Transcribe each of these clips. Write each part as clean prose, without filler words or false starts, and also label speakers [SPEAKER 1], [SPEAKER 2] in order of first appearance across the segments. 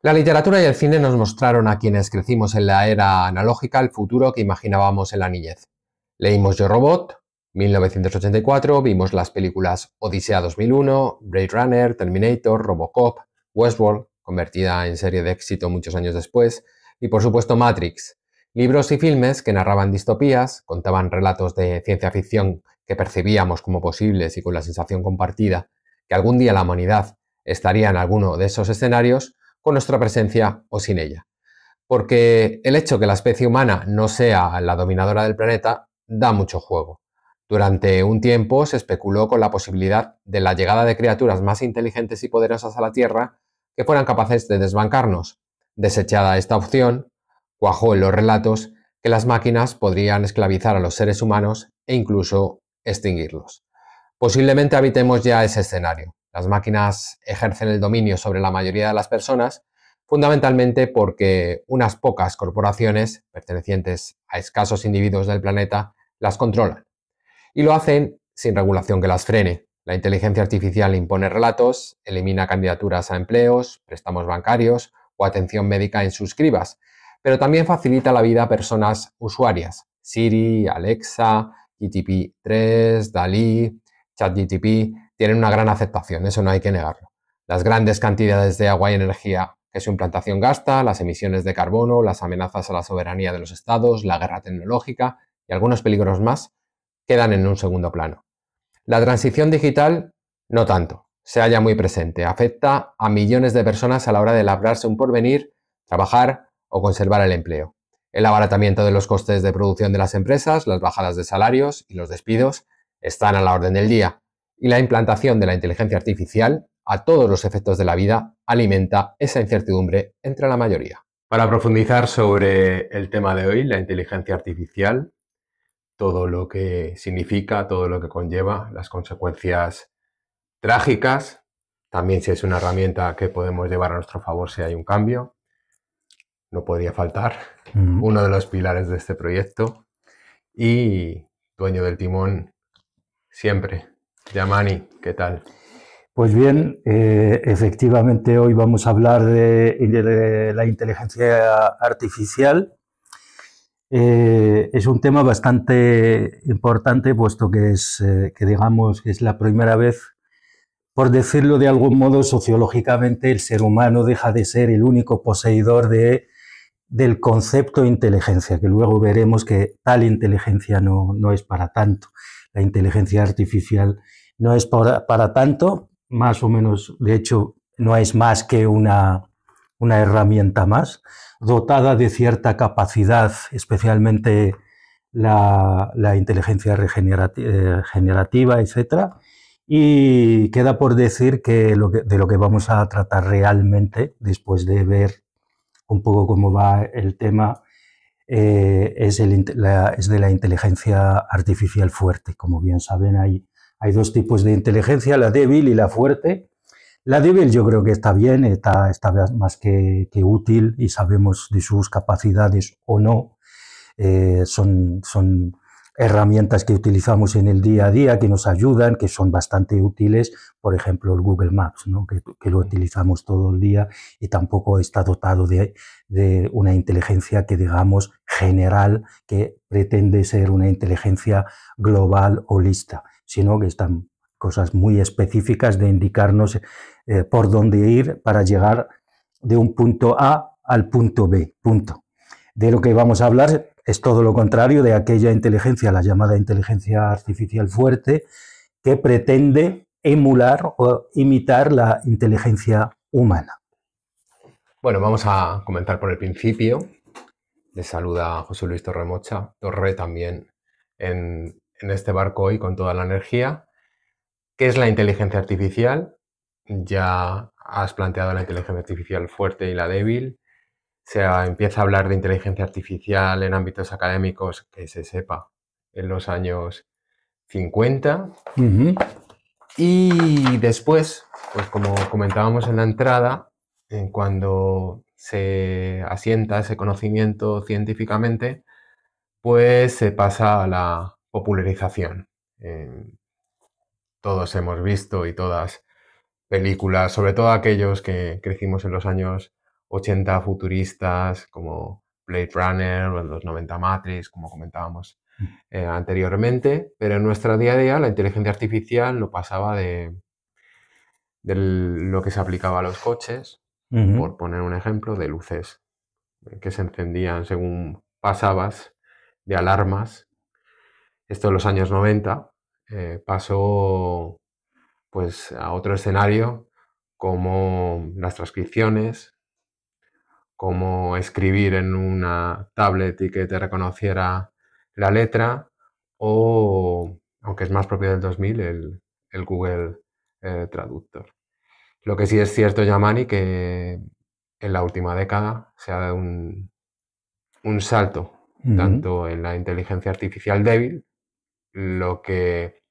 [SPEAKER 1] La literatura y el cine nos mostraron a quienes crecimos en la era analógica el futuro que imaginábamos en la niñez. Leímos Yo Robot, 1984, vimos las películas Odisea 2001, Blade Runner, Terminator, Robocop, Westworld, convertida en serie de éxito muchos años después, y por supuesto Matrix, libros y filmes que narraban distopías, contaban relatos de ciencia ficción que percibíamos como posibles y con la sensación compartida que algún día la humanidad estaría en alguno de esos escenarios, con nuestra presencia o sin ella. Porque el hecho que la especie humana no sea la dominadora del planeta da mucho juego. Durante un tiempo se especuló con la posibilidad de la llegada de criaturas más inteligentes y poderosas a la Tierra que fueran capaces de desbancarnos. Desechada esta opción, cuajó en los relatos que las máquinas podrían esclavizar a los seres humanos e incluso extinguirlos. Posiblemente habitemos ya ese escenario. Las máquinas ejercen el dominio sobre la mayoría de las personas, fundamentalmente porque unas pocas corporaciones, pertenecientes a escasos individuos del planeta, las controlan. Y lo hacen sin regulación que las frene. La inteligencia artificial impone relatos, elimina candidaturas a empleos, préstamos bancarios o atención médica en sus cribas, pero también facilita la vida a personas usuarias. Siri, Alexa, GPT-3, DALL-E, ChatGPT tienen una gran aceptación, eso no hay que negarlo. Las grandes cantidades de agua y energía que su implantación gasta, las emisiones de carbono, las amenazas a la soberanía de los estados, la guerra tecnológica y algunos peligros más quedan en un segundo plano. La transición digital, no tanto, se halla muy presente, afecta a millones de personas a la hora de labrarse un porvenir, trabajar o conservar el empleo. El abaratamiento de los costes de producción de las empresas, las bajadas de salarios y los despidos están a la orden del día, y la implantación de la inteligencia artificial a todos los efectos de la vida alimenta esa incertidumbre entre la mayoría. Para profundizar sobre el tema de hoy, la inteligencia artificial, todo lo que significa, todo lo que conlleva, las consecuencias trágicas, también si es una herramienta que podemos llevar a nuestro favor si hay un cambio, no podría faltar uno de los pilares de este proyecto y dueño del timón siempre. Yamani, ¿qué tal?
[SPEAKER 2] Pues bien, efectivamente hoy vamos a hablar de la inteligencia artificial. Es un tema bastante importante, puesto que que digamos que es la primera vez, por decirlo de algún modo, sociológicamente el ser humano deja de ser el único poseedor del concepto de inteligencia, que luego veremos que tal inteligencia no es para tanto. La inteligencia artificial no es para tanto, más o menos, de hecho, no es más que una herramienta más, dotada de cierta capacidad, especialmente la inteligencia generativa, etcétera. Y queda por decir que de lo que vamos a tratar realmente, después de ver un poco cómo va el tema, es de la inteligencia artificial fuerte. Como bien saben, hay dos tipos de inteligencia, la débil y la fuerte. La débil yo creo que está bien, está más que útil y sabemos de sus capacidades o no. Son herramientas que utilizamos en el día a día, que nos ayudan, que son bastante útiles. Por ejemplo, el Google Maps, ¿no? que lo utilizamos todo el día y tampoco está dotado de una inteligencia que digamos general, que pretende ser una inteligencia global o lista, sino que están cosas muy específicas de indicarnos por dónde ir para llegar de un punto A al punto B. Punto. De lo que vamos a hablar es todo lo contrario de aquella inteligencia, la llamada inteligencia artificial fuerte, que pretende emular o imitar la inteligencia humana.
[SPEAKER 1] Bueno, vamos a comenzar por el principio. Les saluda José Luis Torre también en este barco hoy con toda la energía. ¿Qué es la inteligencia artificial? Ya has planteado la inteligencia artificial fuerte y la débil. Se empieza a hablar de inteligencia artificial en ámbitos académicos, que se sepa, en los años 50. Y después, pues como comentábamos en la entrada, cuando se asienta ese conocimiento científicamente, pues se pasa a la popularización. Todos hemos visto y todas películas, sobre todo aquellos que crecimos en los años 80 futuristas como Blade Runner o en los 90 Matrix, como comentábamos anteriormente, pero en nuestra día a día la inteligencia artificial no pasaba de lo que se aplicaba a los coches, por poner un ejemplo, de luces que se encendían según pasabas, de alarmas. Esto en los años 90 pasó pues a otro escenario, como las transcripciones, como escribir en una tablet y que te reconociera la letra, o, aunque es más propio del 2000, el Google Traductor. Lo que sí es cierto, Yamani, que en la última década se ha dado un salto, tanto en la inteligencia artificial débil, lo que,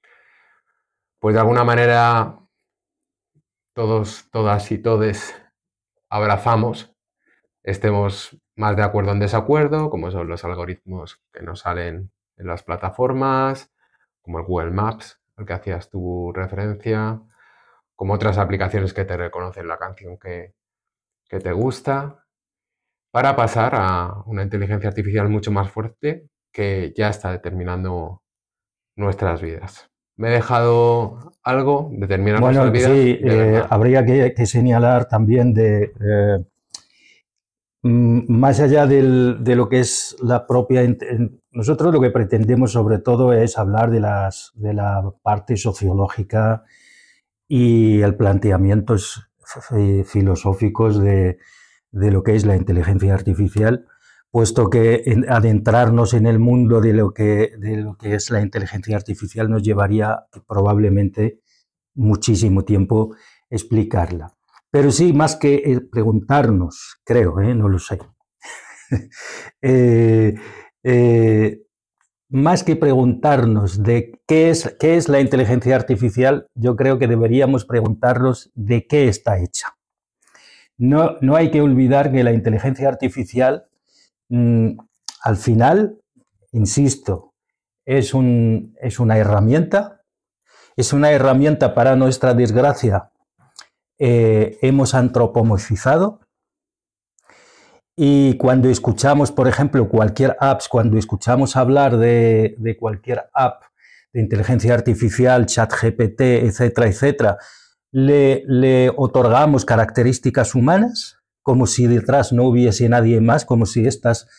[SPEAKER 1] pues de alguna manera, todos, todas y todes abrazamos, estemos más de acuerdo en desacuerdo, como son los algoritmos que nos salen en las plataformas, como el Google Maps, al que hacías tu referencia, como otras aplicaciones que te reconocen la canción que te gusta, para pasar a una inteligencia artificial mucho más fuerte que ya está determinando nuestras vidas. ¿Me he dejado algo? ¿Determina nuestras vidas?
[SPEAKER 2] Sí, habría que señalar también más allá de lo que es la propia... Nosotros lo que pretendemos sobre todo es hablar de la parte sociológica y el planteamientos filosóficos de lo que es la inteligencia artificial, puesto que adentrarnos en el mundo de lo que es la inteligencia artificial nos llevaría probablemente muchísimo tiempo explicarla. Pero sí, más que preguntarnos, creo, no lo sé, más que preguntarnos de qué es la inteligencia artificial, yo creo que deberíamos preguntarnos de qué está hecha. No hay que olvidar que la inteligencia artificial, al final, insisto, es una herramienta. Es una herramienta, para nuestra desgracia, hemos antropomorfizado. Y cuando escuchamos, por ejemplo, cuando escuchamos hablar de cualquier app de inteligencia artificial, ChatGPT, etcétera, etcétera, le otorgamos características humanas, como si detrás no hubiese nadie más, como si estas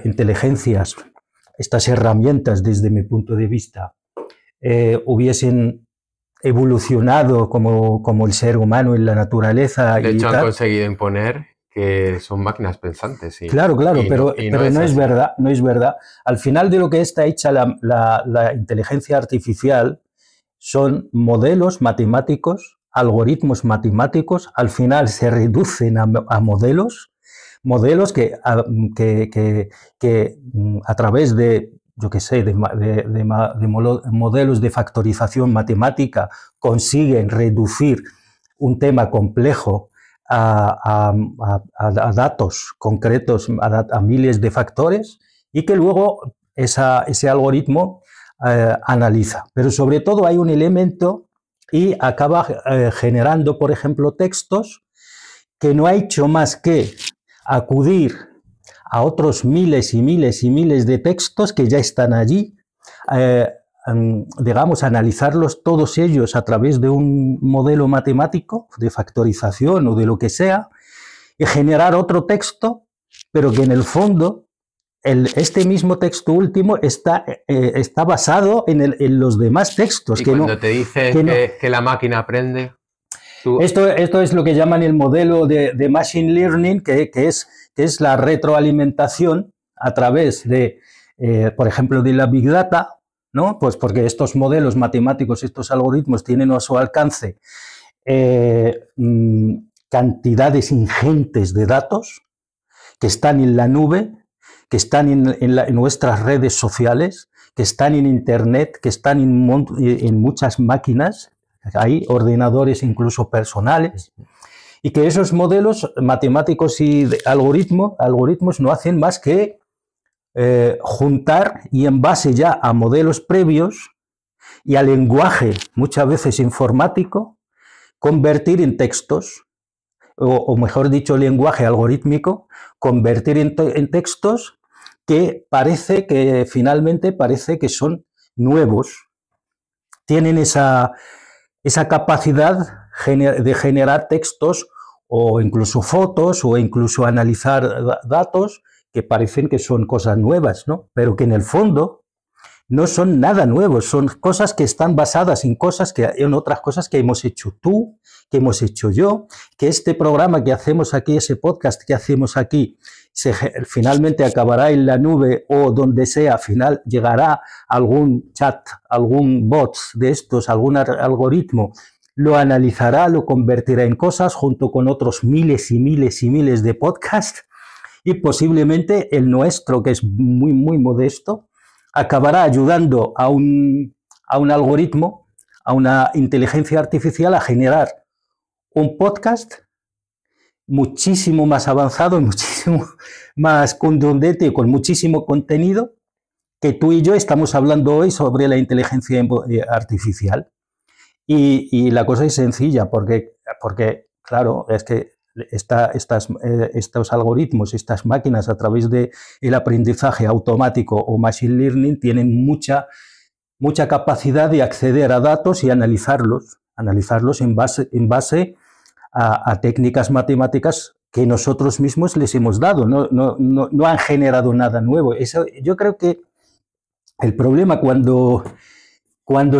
[SPEAKER 2] inteligencias, estas herramientas, desde mi punto de vista, hubiesen evolucionado como el ser humano en la naturaleza.
[SPEAKER 1] De hecho, han conseguido imponer que son máquinas pensantes.
[SPEAKER 2] Claro, pero no es verdad, no es verdad. Al final de lo que está hecha la inteligencia artificial son modelos matemáticos, algoritmos matemáticos, al final se reducen a modelos que a través de, yo qué sé, de modelos de factorización matemática consiguen reducir un tema complejo a datos concretos, a miles de factores, y que luego ese algoritmo analiza. Pero sobre todo hay un elemento y acaba generando, por ejemplo, textos que no ha hecho más que acudir a otros miles y miles y miles de textos que ya están allí, digamos, analizarlos todos ellos a través de un modelo matemático de factorización o de lo que sea, y generar otro texto, pero que en el fondo este mismo texto último está basado en los demás textos.
[SPEAKER 1] Y que cuando te dice que la máquina aprende...
[SPEAKER 2] Esto es lo que llaman el modelo de Machine Learning, que es la retroalimentación a través de, por ejemplo, de la Big Data, ¿no? Pues porque estos modelos matemáticos, estos algoritmos tienen a su alcance cantidades ingentes de datos que están en la nube, que están en nuestras redes sociales, que están en Internet, que están en muchas máquinas, hay ordenadores incluso personales, y que esos modelos matemáticos y algoritmos no hacen más que juntar, y en base ya a modelos previos y al lenguaje muchas veces informático, convertir en textos o mejor dicho, lenguaje algorítmico, convertir en textos que finalmente parece que son nuevos. Tienen esa capacidad de generar textos o incluso fotos o incluso analizar datos que parecen que son cosas nuevas, ¿no? Pero que en el fondo no son nada nuevos, son cosas que están basadas en otras cosas que hemos hecho tú, que hemos hecho yo, que este programa que hacemos aquí, ese podcast que hacemos aquí, finalmente acabará en la nube o donde sea, llegará algún chat, algún bot de estos, algún algoritmo, lo analizará, lo convertirá en cosas junto con otros miles y miles y miles de podcasts y posiblemente el nuestro, que es muy, muy modesto, acabará ayudando a un algoritmo, a una inteligencia artificial a generar un podcast muchísimo más avanzado, muchísimo más contundente y con muchísimo contenido que tú y yo estamos hablando hoy sobre la inteligencia artificial. Y la cosa es sencilla, porque claro, es que estos algoritmos, estas máquinas a través del aprendizaje automático o machine learning tienen mucha capacidad de acceder a datos y analizarlos en base a técnicas matemáticas que nosotros mismos les hemos dado, no han generado nada nuevo. Yo creo que el problema cuando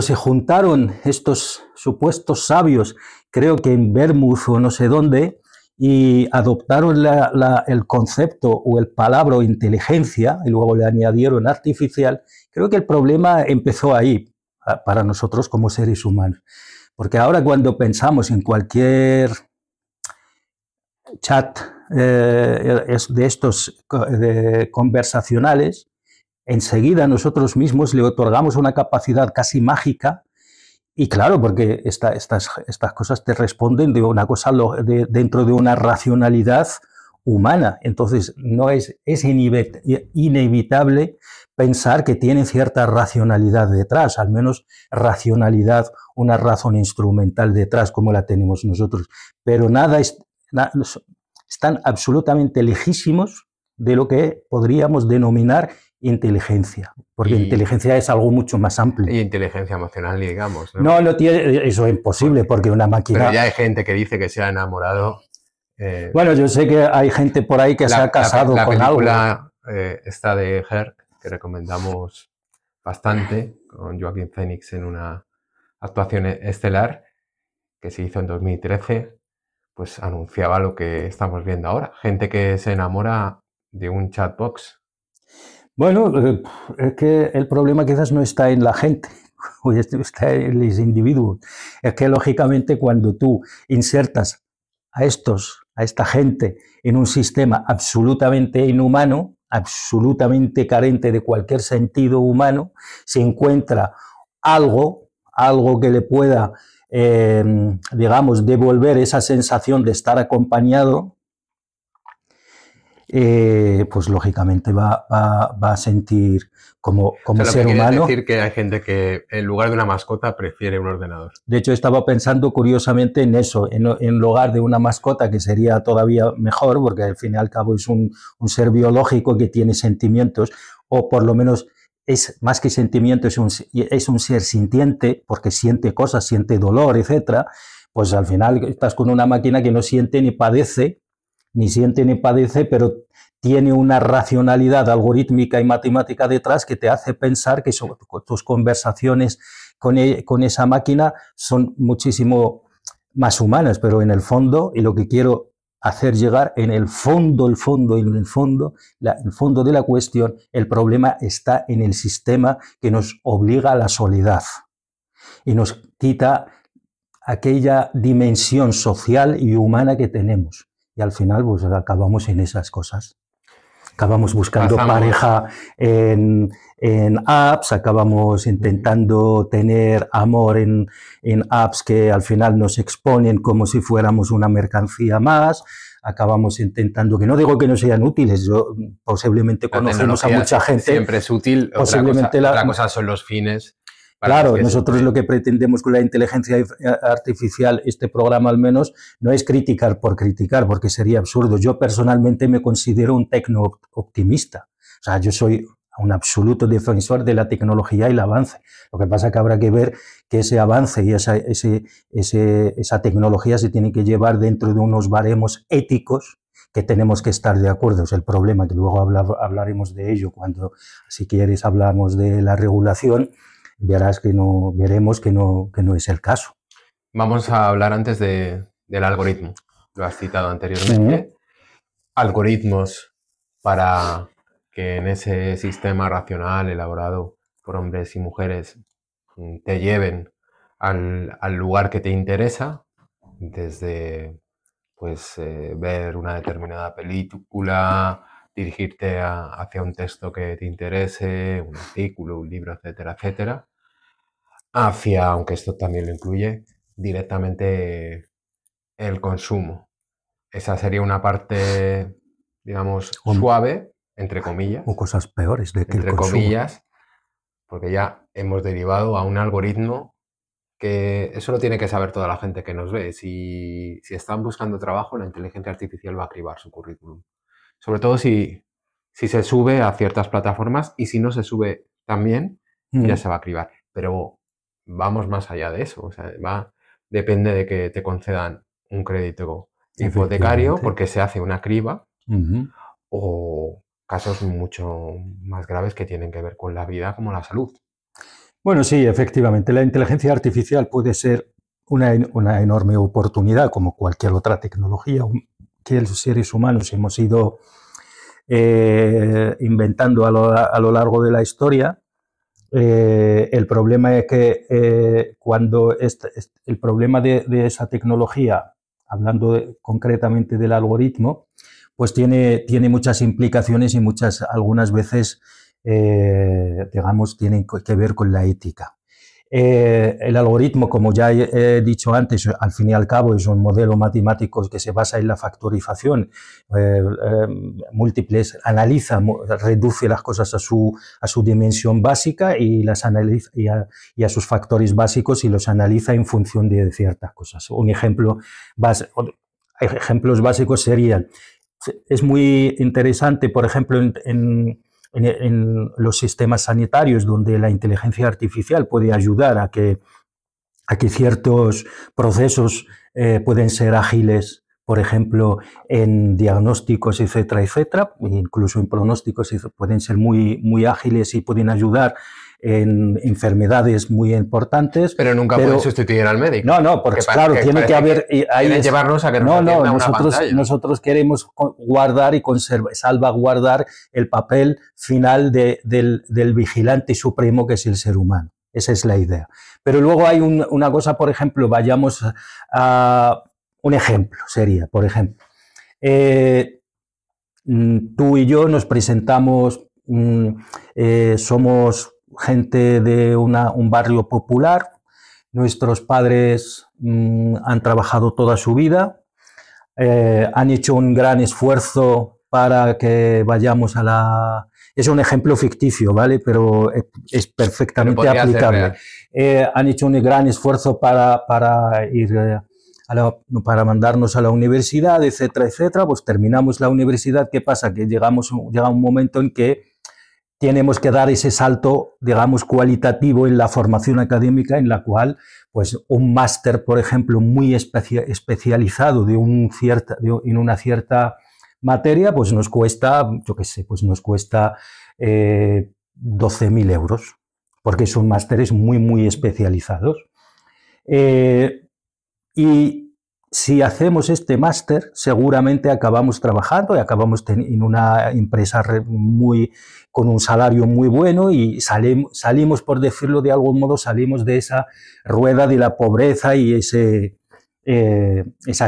[SPEAKER 2] se juntaron estos supuestos sabios, creo que en Bermúdez o no sé dónde, y adoptaron el concepto o el palabra inteligencia, y luego le añadieron artificial, creo que el problema empezó ahí, para nosotros como seres humanos. Porque ahora cuando pensamos en cualquier chat de estos conversacionales, enseguida nosotros mismos le otorgamos una capacidad casi mágica y claro, porque estas cosas te responden de una cosa dentro de una racionalidad humana. Entonces es inevitable pensar que tienen cierta racionalidad detrás, al menos racionalidad, una razón instrumental detrás como la tenemos nosotros. Pero están absolutamente lejísimos de lo que podríamos denominar inteligencia, porque inteligencia es algo mucho más amplio.
[SPEAKER 1] Y inteligencia emocional, digamos,
[SPEAKER 2] ¿no? No tiene, eso es imposible, porque una máquina...
[SPEAKER 1] Pero ya hay gente que dice que se ha enamorado.
[SPEAKER 2] Bueno, yo sé que hay gente por ahí que se ha casado con algo.
[SPEAKER 1] La película esta de Her, que recomendamos bastante, con Joaquin Phoenix en una actuación estelar, que se hizo en 2013, pues anunciaba lo que estamos viendo ahora. Gente que se enamora de un chatbox.
[SPEAKER 2] Bueno, es que el problema quizás no está en la gente, está en los individuos. Es que lógicamente cuando tú insertas a esta gente en un sistema absolutamente inhumano, absolutamente carente de cualquier sentido humano, se encuentra algo que le pueda, digamos, devolver esa sensación de estar acompañado, pues lógicamente va a sentir como ser humano.
[SPEAKER 1] Es decir, que hay gente que en lugar de una mascota prefiere un ordenador.
[SPEAKER 2] De hecho, estaba pensando curiosamente en eso, en lugar de una mascota, que sería todavía mejor, porque al fin y al cabo es un ser biológico que tiene sentimientos, o por lo menos es más que sentimiento, es un ser sintiente, porque siente cosas, siente dolor, etcétera. Pues al final estás con una máquina que no siente ni padece, pero tiene una racionalidad algorítmica y matemática detrás que te hace pensar que tus conversaciones con esa máquina son muchísimo más humanas, pero en el fondo, y lo que quiero hacer llegar, en el fondo de la cuestión, el problema está en el sistema que nos obliga a la soledad y nos quita aquella dimensión social y humana que tenemos. Y al final pues acabamos en esas cosas. Acabamos buscando pareja en apps, acabamos intentando tener amor en apps que al final nos exponen como si fuéramos una mercancía más. Acabamos intentando, que no digo que no sean útiles, posiblemente conocemos a mucha gente.
[SPEAKER 1] Siempre es útil, otra cosa son los fines.
[SPEAKER 2] Claro, nosotros lo que pretendemos con la inteligencia artificial, este programa al menos, no es criticar por criticar, porque sería absurdo. Yo personalmente me considero un tecno-optimista. O sea, yo soy un absoluto defensor de la tecnología y el avance. Lo que pasa es que habrá que ver que ese avance y esa tecnología se tiene que llevar dentro de unos baremos éticos que tenemos que estar de acuerdo. Es el problema, que luego hablaremos de ello cuando, si quieres, hablamos de la regulación. Veremos que no es el caso.
[SPEAKER 1] Vamos a hablar antes del algoritmo. Lo has citado anteriormente. Algoritmos para que en ese sistema racional elaborado por hombres y mujeres te lleven al lugar que te interesa, desde pues ver una determinada película, dirigirte hacia un texto que te interese, un artículo, un libro, etcétera, etcétera, hacia, aunque esto también lo incluye, directamente el consumo. Esa sería una parte, digamos, suave, entre comillas.
[SPEAKER 2] O cosas peores de que
[SPEAKER 1] entre
[SPEAKER 2] el consumo.
[SPEAKER 1] Comillas, porque ya hemos derivado a un algoritmo que eso lo tiene que saber toda la gente que nos ve. Si están buscando trabajo, la inteligencia artificial va a cribar su currículum. Sobre todo si se sube a ciertas plataformas, y si no se sube también, ya se va a cribar. Pero vamos más allá de eso. O sea, depende de que te concedan un crédito hipotecario porque se hace una criba, o casos mucho más graves que tienen que ver con la vida, como la salud.
[SPEAKER 2] Bueno, sí, efectivamente, la inteligencia artificial puede ser una enorme oportunidad, como cualquier otra tecnología que los seres humanos hemos ido inventando a lo largo de la historia. El problema es que cuando el problema de esa tecnología, hablando concretamente del algoritmo, pues tiene muchas implicaciones y algunas veces, digamos, tienen que ver con la ética. El algoritmo, como ya he dicho antes, al fin y al cabo es un modelo matemático que se basa en la factorización, múltiples, analiza, reduce las cosas a su dimensión básica y las analiza y a sus factores básicos, y los analiza en función de ciertas cosas. Ejemplos básicos serían, es muy interesante, por ejemplo, en los sistemas sanitarios, donde la inteligencia artificial puede ayudar a que ciertos procesos pueden ser ágiles, por ejemplo, en diagnósticos, etcétera, etcétera, incluso en pronósticos pueden ser muy ágiles y pueden ayudar en enfermedades muy importantes.
[SPEAKER 1] Pero nunca pueden sustituir al médico.
[SPEAKER 2] No, porque claro, tiene que haber...
[SPEAKER 1] Quieren llevarnos a que nos atienda una pantalla.
[SPEAKER 2] Nosotros queremos guardar y salvaguardar el papel final del vigilante supremo, que es el ser humano. Esa es la idea. Pero luego hay una cosa, por ejemplo, vayamos a... Un ejemplo sería, por ejemplo, tú y yo nos presentamos, somos gente de un barrio popular, nuestros padres han trabajado toda su vida, han hecho un gran esfuerzo para que vayamos a la... Es un ejemplo ficticio, ¿vale? Pero es perfectamente aplicable. Han hecho un gran esfuerzo para ir... para mandarnos a la universidad, etcétera, etcétera. Pues terminamos la universidad. ¿Qué pasa? Que llega un momento en que tenemos que dar ese salto, digamos, cualitativo en la formación académica, en la cual, pues, un máster, por ejemplo, muy especializado en una cierta materia, pues nos cuesta, yo qué sé, pues nos cuesta 12.000 euros, porque son másteres muy especializados. Y si hacemos este máster, seguramente acabamos trabajando y acabamos en una empresa con un salario muy bueno, y salimos, por decirlo de algún modo, salimos de esa rueda de la pobreza y esa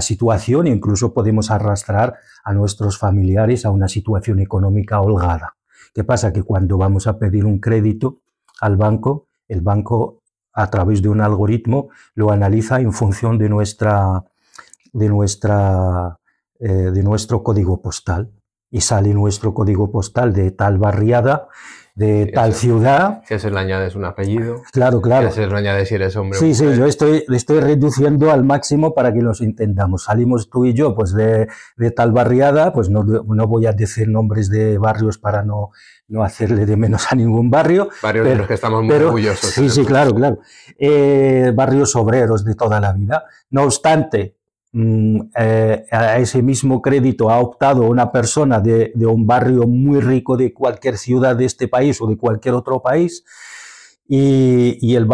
[SPEAKER 2] situación, e incluso podemos arrastrar a nuestros familiares a una situación económica holgada. ¿Qué pasa? Que cuando vamos a pedir un crédito al banco, el banco, a través de un algoritmo, lo analiza en función de nuestro código postal, y sale nuestro código postal de tal barriada, de tal ciudad.
[SPEAKER 1] Si a eso le añades un apellido.
[SPEAKER 2] Claro, claro.
[SPEAKER 1] Si a eso le añades si eres hombre o
[SPEAKER 2] Sí,
[SPEAKER 1] mujer.
[SPEAKER 2] yo estoy reduciendo al máximo para que los entendamos. Salimos tú y yo pues de tal barriada, pues no voy a decir nombres de barrios para no hacerle de menos a ningún barrio.
[SPEAKER 1] Barrios de los que estamos muy orgullosos.
[SPEAKER 2] Sí, claro. Barrios obreros de toda la vida. No obstante, a ese mismo crédito ha optado una persona de un barrio muy rico de cualquier ciudad de este país o de cualquier otro país, y el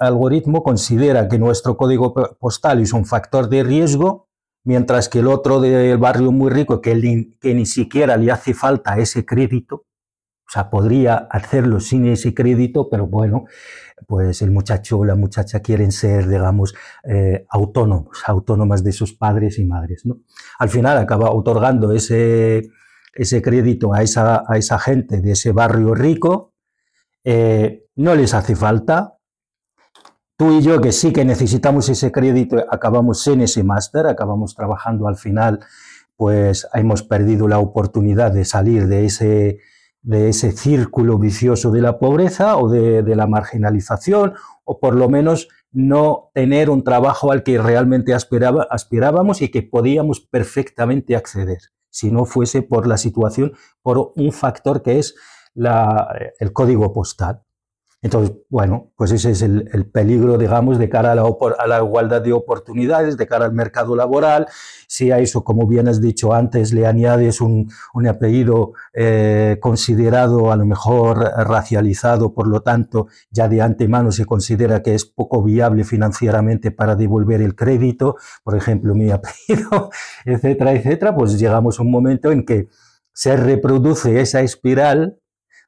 [SPEAKER 2] algoritmo considera que nuestro código postal es un factor de riesgo, mientras que el otro del barrio muy rico, que ni siquiera le hace falta ese crédito, o sea, podría hacerlo sin ese crédito, pero bueno, pues el muchacho o la muchacha quieren ser, digamos, autónomas de sus padres y madres, ¿no? Al final acaba otorgando ese crédito a esa gente de ese barrio rico. No les hace falta. Tú y yo, que sí que necesitamos ese crédito, acabamos en ese máster, acabamos trabajando al final, pues hemos perdido la oportunidad de salir de ese círculo vicioso de la pobreza o de la marginalización, o por lo menos no tener un trabajo al que realmente aspirábamos y que podíamos perfectamente acceder, si no fuese por la situación, por un factor que es el código postal. Entonces, bueno, pues ese es el peligro, digamos, de cara a la igualdad de oportunidades, de cara al mercado laboral. Si a eso, como bien has dicho antes, le añades un apellido considerado a lo mejor racializado, por lo tanto, ya de antemano se considera que es poco viable financieramente para devolver el crédito, por ejemplo, mi apellido, etcétera, etcétera, pues llegamos a un momento en que se reproduce esa espiral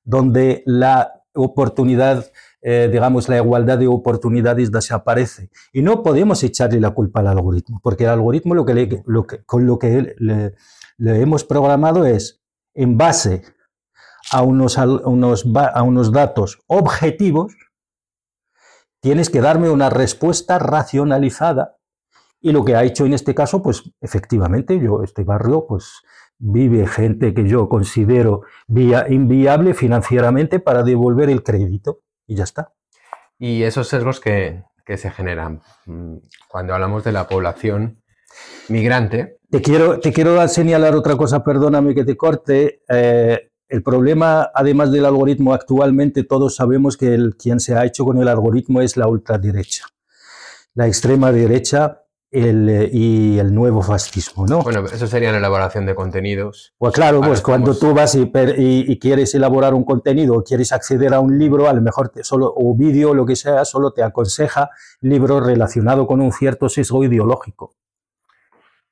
[SPEAKER 2] donde la oportunidad, digamos, la igualdad de oportunidades desaparece. Y no podemos echarle la culpa al algoritmo, porque el algoritmo con lo que le hemos programado es, en base a unos datos objetivos, tienes que darme una respuesta racionalizada. Y lo que ha hecho en este caso, pues efectivamente, este barrio, pues vive gente que yo considero inviable financieramente para devolver el crédito, y ya está.
[SPEAKER 1] Y esos sesgos que se generan cuando hablamos de la población migrante.
[SPEAKER 2] Te quiero señalar otra cosa, perdóname que te corte. El problema, además del algoritmo, actualmente todos sabemos que quien se ha hecho con el algoritmo es la ultraderecha, la extrema derecha y el nuevo fascismo, ¿no?
[SPEAKER 1] Bueno, eso sería la elaboración de contenidos.
[SPEAKER 2] Pues claro, pues cuando tú vas y quieres elaborar un contenido o quieres acceder a un libro, a lo mejor o vídeo o lo que sea, solo te aconseja libros relacionados con un cierto sesgo ideológico.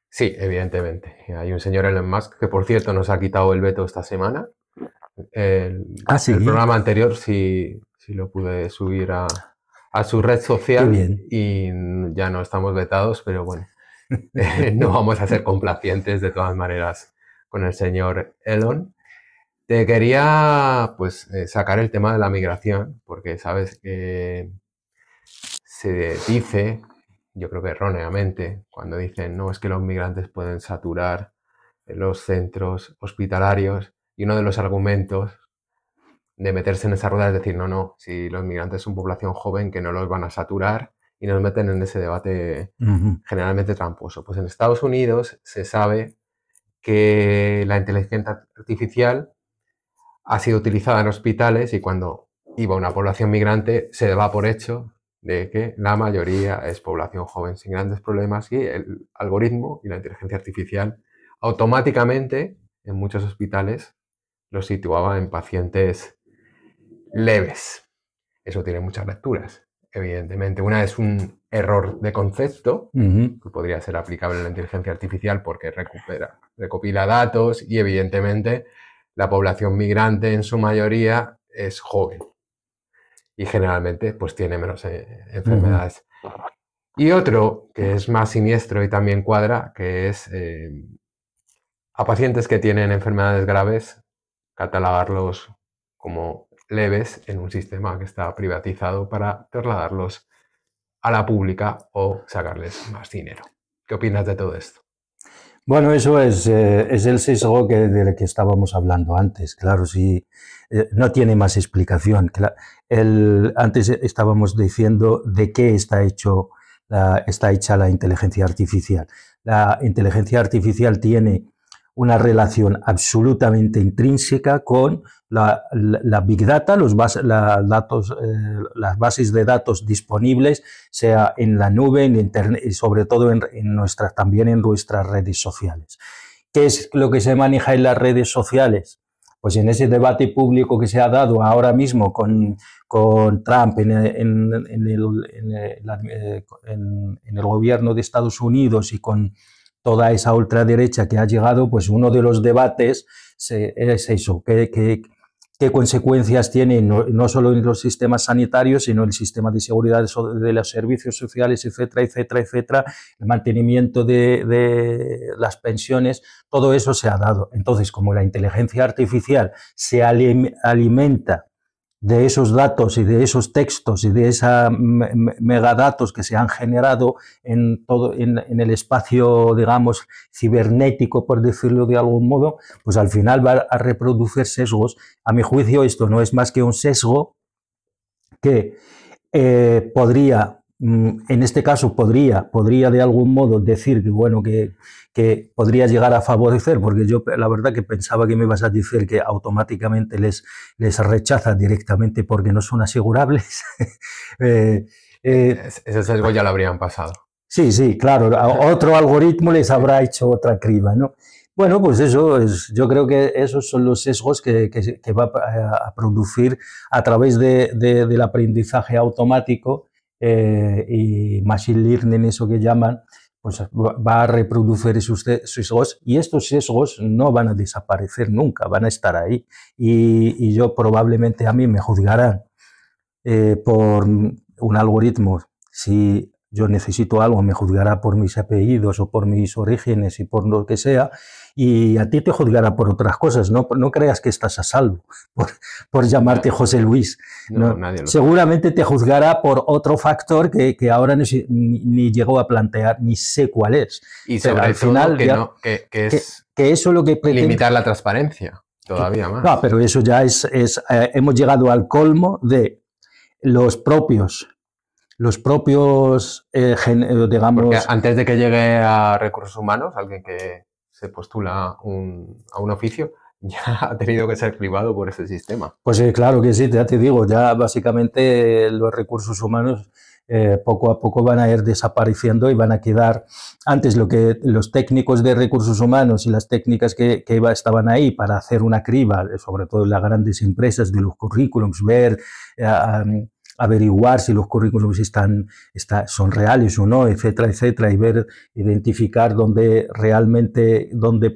[SPEAKER 1] Sí, evidentemente. Hay un señor Elon Musk que, por cierto, nos ha quitado el veto esta semana.
[SPEAKER 2] ¿Sí?
[SPEAKER 1] El programa anterior sí lo pude subir a su red social y ya no estamos vetados, pero bueno, no vamos a ser complacientes de todas maneras con el señor Elon. Te quería pues sacar el tema de la migración, porque sabes que se dice, yo creo que erróneamente, cuando dicen no, es que los migrantes pueden saturar los centros hospitalarios, y uno de los argumentos de meterse en esa rueda es decir, no, si los migrantes son población joven, que no los van a saturar, y nos meten en ese debate generalmente tramposo. Pues en Estados Unidos se sabe que la inteligencia artificial ha sido utilizada en hospitales y cuando iba una población migrante se da por hecho de que la mayoría es población joven sin grandes problemas, y el algoritmo y la inteligencia artificial automáticamente en muchos hospitales los situaba en pacientes leves. Eso tiene muchas lecturas, evidentemente. Una es un error de concepto, que podría ser aplicable a la inteligencia artificial porque recopila datos, y evidentemente la población migrante en su mayoría es joven y generalmente pues tiene menos enfermedades. Y otro que es más siniestro y también cuadra, que es a pacientes que tienen enfermedades graves, catalogarlos como leves en un sistema que está privatizado para trasladarlos a la pública o sacarles más dinero. ¿Qué opinas de todo esto?
[SPEAKER 2] Bueno, eso es el sesgo del que estábamos hablando antes. Claro, sí, no tiene más explicación. Antes estábamos diciendo de qué está hecha la inteligencia artificial. La inteligencia artificial tiene una relación absolutamente intrínseca con la Big Data, las bases de datos disponibles, sea en la nube, en Internet y sobre todo también en nuestras redes sociales. ¿Qué es lo que se maneja en las redes sociales? Pues en ese debate público que se ha dado ahora mismo con Trump en el gobierno de Estados Unidos y con toda esa ultraderecha que ha llegado, pues uno de los debates es eso, qué consecuencias tiene no solo en los sistemas sanitarios, sino en el sistema de seguridad de los servicios sociales, etcétera, etcétera, etcétera, el mantenimiento de las pensiones, todo eso se ha dado. Entonces, como la inteligencia artificial se alimenta de esos datos y de esos textos y de esos megadatos que se han generado en el espacio, digamos, cibernético, por decirlo de algún modo, pues al final va a reproducir sesgos. A mi juicio, esto no es más que un sesgo que podría, en este caso, podría de algún modo decir que, bueno, que podría llegar a favorecer, porque yo la verdad que pensaba que me ibas a decir que automáticamente les rechaza directamente porque no son asegurables.
[SPEAKER 1] Ese sesgo ya lo habrían pasado.
[SPEAKER 2] Sí, claro, otro algoritmo les habrá hecho otra criba, ¿no? Bueno, pues yo creo que esos son los sesgos que va a producir a través del aprendizaje automático y machine learning, eso que llaman, pues va a reproducir esos sesgos, y estos sesgos no van a desaparecer nunca, van a estar ahí. Y yo probablemente a mí me juzgarán por un algoritmo. Si yo necesito algo, me juzgará por mis apellidos o por mis orígenes y por lo que sea, y a ti te juzgará por otras cosas. No creas que estás a salvo por llamarte José Luis.
[SPEAKER 1] No, nadie lo
[SPEAKER 2] seguramente te juzgará por otro factor que ahora ni llegó a plantear, ni sé cuál es.
[SPEAKER 1] Y sobre al final, que
[SPEAKER 2] eso lo que pretende,
[SPEAKER 1] limitar la transparencia todavía más.
[SPEAKER 2] No, pero eso ya hemos llegado al colmo de los propios digamos...
[SPEAKER 1] Porque antes de que llegue a recursos humanos, alguien que se postula a un oficio, ya ha tenido que ser cribado por ese sistema.
[SPEAKER 2] Pues claro que sí, ya te digo, ya básicamente los recursos humanos poco a poco van a ir desapareciendo y van a quedar, antes lo que los técnicos de recursos humanos y las técnicas que estaban ahí para hacer una criba, sobre todo en las grandes empresas, de los currículums, ver... averiguar si los currículums son reales o no, etcétera, etcétera, y identificar dónde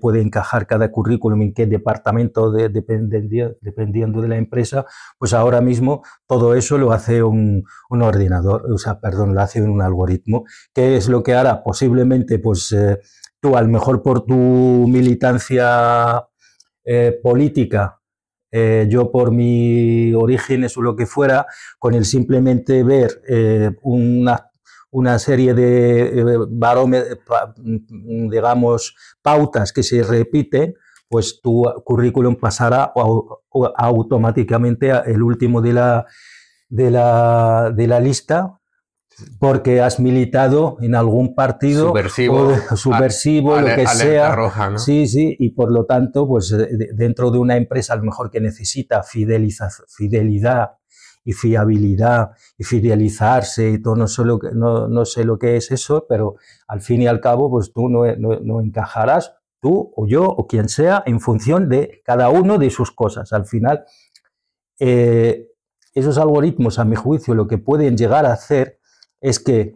[SPEAKER 2] puede encajar cada currículum, en qué departamento dependiendo de la empresa. Pues ahora mismo todo eso lo hace un ordenador, lo hace un algoritmo. ¿Qué es lo que hará? Posiblemente, pues tú, a lo mejor por tu militancia política, yo por mi orígenes o lo que fuera, con el simplemente ver una serie de digamos, pautas que se repiten, pues tu currículum pasará automáticamente el último de la lista, porque has militado en algún partido subversivo, lo que sea,
[SPEAKER 1] roja, ¿no?
[SPEAKER 2] Sí, y por lo tanto, pues dentro de una empresa a lo mejor que necesita fidelidad y fiabilidad y fidelizarse y todo, no sé lo que es eso, pero al fin y al cabo, pues tú no encajarás, tú o yo o quien sea, en función de cada uno de sus cosas. Al final, esos algoritmos, a mi juicio, lo que pueden llegar a hacer es que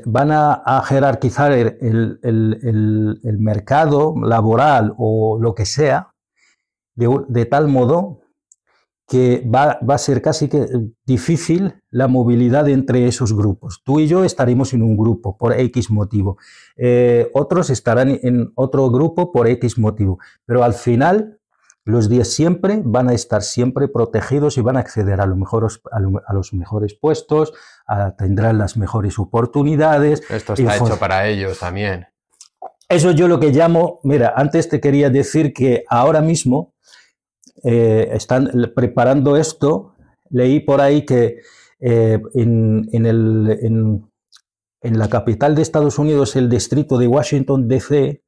[SPEAKER 2] van a jerarquizar el mercado laboral o lo que sea de tal modo que va a ser casi que difícil la movilidad entre esos grupos. Tú y yo estaremos en un grupo por X motivo, otros estarán en otro grupo por X motivo, pero al final los 10 siempre van a estar siempre protegidos y van a acceder a los mejores puestos, tendrán las mejores oportunidades.
[SPEAKER 1] Esto está hecho para ellos también.
[SPEAKER 2] Eso yo lo que llamo, mira, antes te quería decir que ahora mismo están preparando esto, leí por ahí que en la capital de Estados Unidos, el distrito de Washington, D.C.,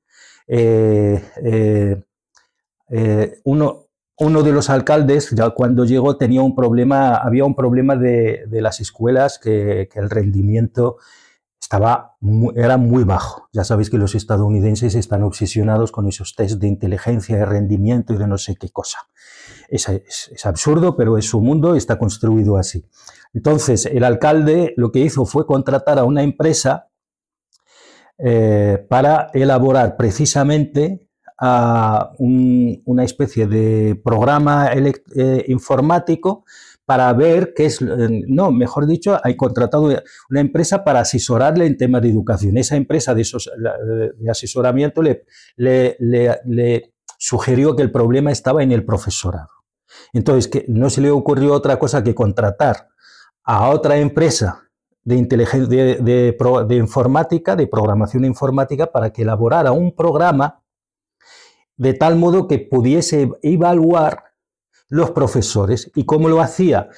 [SPEAKER 2] uno de los alcaldes, ya cuando llegó, tenía un problema, había un problema de las escuelas, que el rendimiento era muy bajo. Ya sabéis que los estadounidenses están obsesionados con esos test de inteligencia, de rendimiento y de no sé qué cosa. Es absurdo, pero es su mundo, está construido así. Entonces, el alcalde lo que hizo fue contratar a una empresa para elaborar precisamente una especie de programa informático para ver qué es, no, mejor dicho, hay contratado una empresa para asesorarle en temas de educación. Esa empresa de asesoramiento le sugirió que el problema estaba en el profesorado. Entonces, que no se le ocurrió otra cosa que contratar a otra empresa de inteligencia, de informática, de programación informática, para que elaborara un programa de tal modo que pudiese evaluar los profesores. ¿Y cómo lo hacía?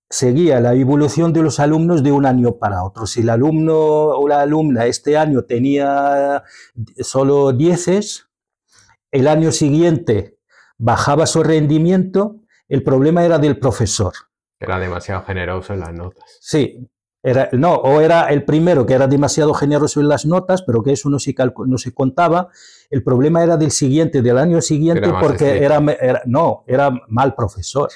[SPEAKER 2] Seguía la evolución de los alumnos de un año para otro. Si el alumno o la alumna este año tenía solo 10, el año siguiente bajaba su rendimiento, el problema era del profesor.
[SPEAKER 1] Era demasiado generoso en las notas.
[SPEAKER 2] Sí, o era el primero que era demasiado generoso en las notas, pero que eso no se contaba. El problema era del siguiente, del año siguiente, porque era mal profesor.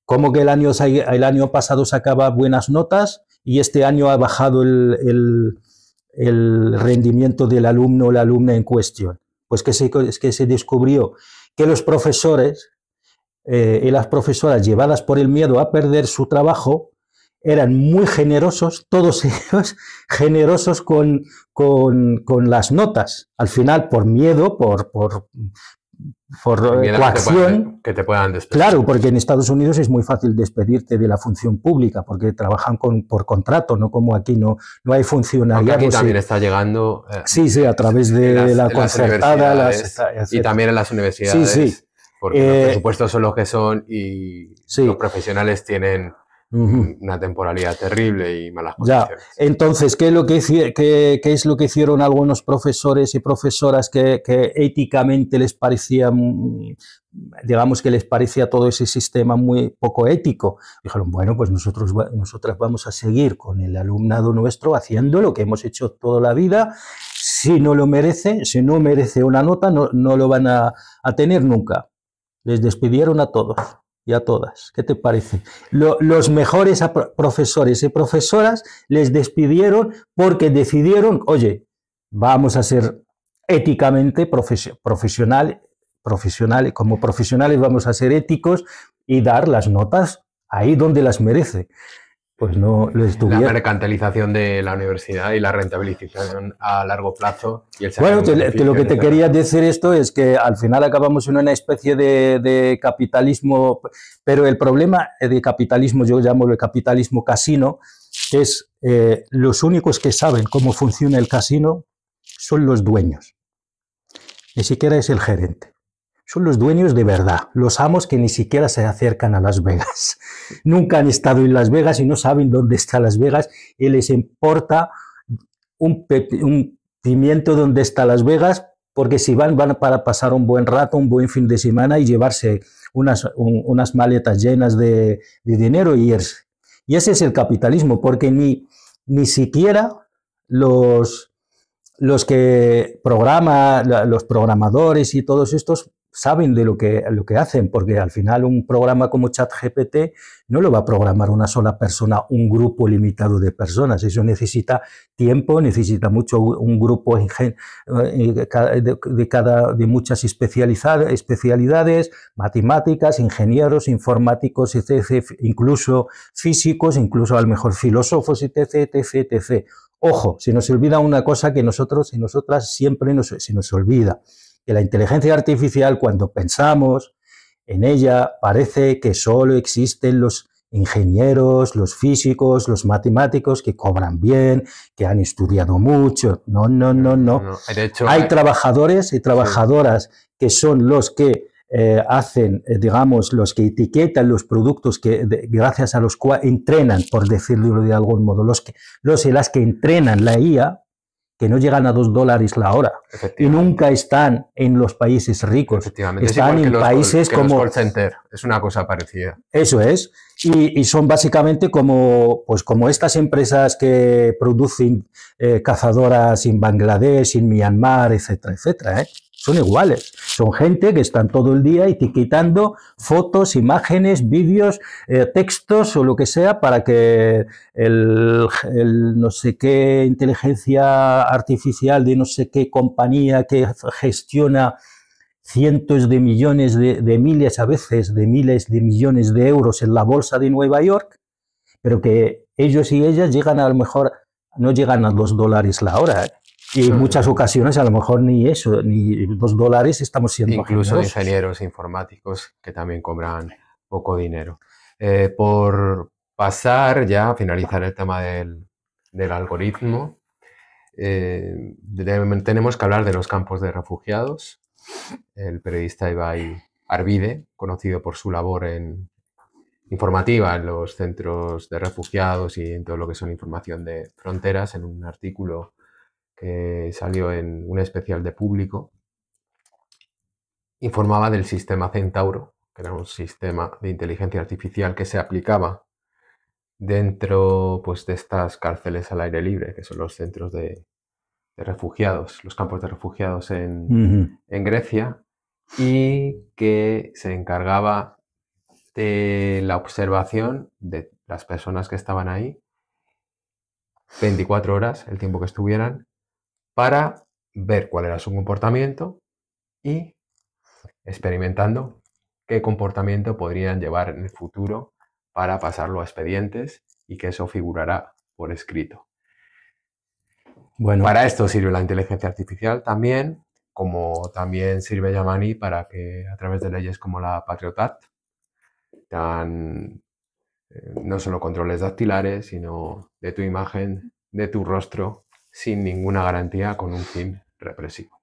[SPEAKER 2] Como que el año pasado sacaba buenas notas y este año ha bajado el rendimiento del alumno o la alumna en cuestión. Pues que se descubrió que los profesores y las profesoras, llevadas por el miedo a perder su trabajo, eran muy generosos, todos ellos generosos con las notas. Al final, por miedo, por coacción.
[SPEAKER 1] Que te puedan despedir.
[SPEAKER 2] Claro, porque en Estados Unidos es muy fácil despedirte de la función pública, porque trabajan por contrato, no como aquí, no hay funcionariado.
[SPEAKER 1] Aunque aquí también está llegando.
[SPEAKER 2] Sí, a través de la concertada.
[SPEAKER 1] Y también en las universidades.
[SPEAKER 2] Sí.
[SPEAKER 1] Porque los presupuestos son los que son y los profesionales tienen una temporalidad terrible y malas condiciones.
[SPEAKER 2] Ya. Entonces, ¿qué es lo que hicieron algunos profesores y profesoras que éticamente les parecía, digamos que les parecía todo ese sistema muy poco ético? Dijeron, bueno, pues nosotras vamos a seguir con el alumnado nuestro haciendo lo que hemos hecho toda la vida. Si no lo merece, si no merece una nota, no lo van a tener nunca. Les despidieron a todos y a todas. ¿Qué te parece? Los mejores profesores y profesoras les despidieron porque decidieron, oye, vamos a ser éticamente profesionales, como profesionales vamos a ser éticos y dar las notas ahí donde las merece. Pues no les tuvieron.
[SPEAKER 1] La mercantilización de la universidad y la rentabilización a largo plazo. Y
[SPEAKER 2] bueno, lo que te quería decir esto es que al final acabamos en una especie de capitalismo, pero el problema de capitalismo, yo llamo el capitalismo casino, es los únicos que saben cómo funciona el casino son los dueños. Ni siquiera es el gerente. Son los dueños de verdad, los amos que ni siquiera se acercan a Las Vegas. Nunca han estado en Las Vegas y no saben dónde está Las Vegas y les importa un pimiento dónde está Las Vegas, porque si van para pasar un buen rato, un buen fin de semana y llevarse unas maletas llenas de dinero y irse. Y ese es el capitalismo, porque ni siquiera los que programan, los programadores y todos estos saben de lo que hacen, porque al final un programa como ChatGPT no lo va a programar una sola persona, un grupo limitado de personas. Eso necesita tiempo, necesita mucho un grupo de muchas especialidades, matemáticas, ingenieros, informáticos, etc., incluso físicos, incluso a lo mejor filósofos, etc. Ojo, se nos olvida una cosa que nosotros y nosotras siempre se nos olvida, que la inteligencia artificial, cuando pensamos en ella, parece que solo existen los ingenieros, los físicos, los matemáticos que cobran bien, que han estudiado mucho. No, no, no, no.
[SPEAKER 1] De hecho,
[SPEAKER 2] hay trabajadores y trabajadoras que son los que hacen, digamos, los que etiquetan los productos que, gracias a los cuales entrenan, por decirlo de algún modo, los y las que entrenan la IA, que no llegan a $2 la hora y nunca están en los países ricos. Están en países como
[SPEAKER 1] call center. Es una cosa parecida.
[SPEAKER 2] Eso es. Y son básicamente como estas empresas que producen cazadoras en Bangladesh, en Myanmar, etcétera, etcétera. Son iguales. Son gente que están todo el día etiquetando fotos, imágenes, vídeos, textos o lo que sea para que el no sé qué inteligencia artificial de no sé qué compañía que gestiona cientos de millones de miles, a veces de miles de millones de euros en la bolsa de Nueva York, pero que ellos y ellas llegan a lo mejor, no llegan a $2 la hora. Y en muchas ocasiones a lo mejor ni eso, ni $2 estamos siendo
[SPEAKER 1] incluso generosos. Ingenieros informáticos que también cobran poco dinero. Por pasar ya a finalizar el tema del algoritmo, tenemos que hablar de los campos de refugiados. El periodista Ibai Arvide, conocido por su labor informativa en los centros de refugiados y en todo lo que son información de fronteras, en un artículo que salió en un especial de Público, informaba del sistema Centauro, que era un sistema de inteligencia artificial que se aplicaba dentro, pues, de estas cárceles al aire libre, que son los centros de refugiados, los campos de refugiados en Grecia, y que se encargaba de la observación de las personas que estaban ahí 24 horas, el tiempo que estuvieran, para ver cuál era su comportamiento y experimentando qué comportamiento podrían llevar en el futuro para pasarlo a expedientes y que eso figurará por escrito. Bueno, para esto sirve la inteligencia artificial también, como también sirve Yamani para que a través de leyes como la Patriot Act dan no solo controles dactilares, sino de tu imagen, de tu rostro, sin ninguna garantía, con un fin represivo.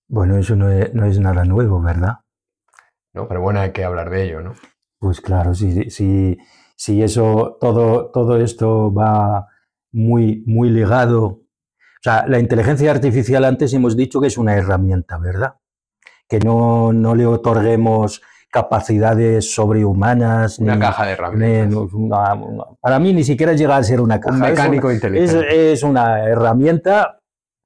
[SPEAKER 2] Bueno, eso no es nada nuevo, ¿verdad?
[SPEAKER 1] No, pero bueno, hay que hablar de ello, ¿no?
[SPEAKER 2] Pues claro, si eso, todo esto va muy, muy ligado. O sea, la inteligencia artificial antes hemos dicho que es una herramienta, ¿verdad? Que no le otorguemos capacidades sobrehumanas.
[SPEAKER 1] Una caja de herramientas.
[SPEAKER 2] Para mí ni siquiera llega a ser una caja.
[SPEAKER 1] Un mecánico inteligente.
[SPEAKER 2] Es una herramienta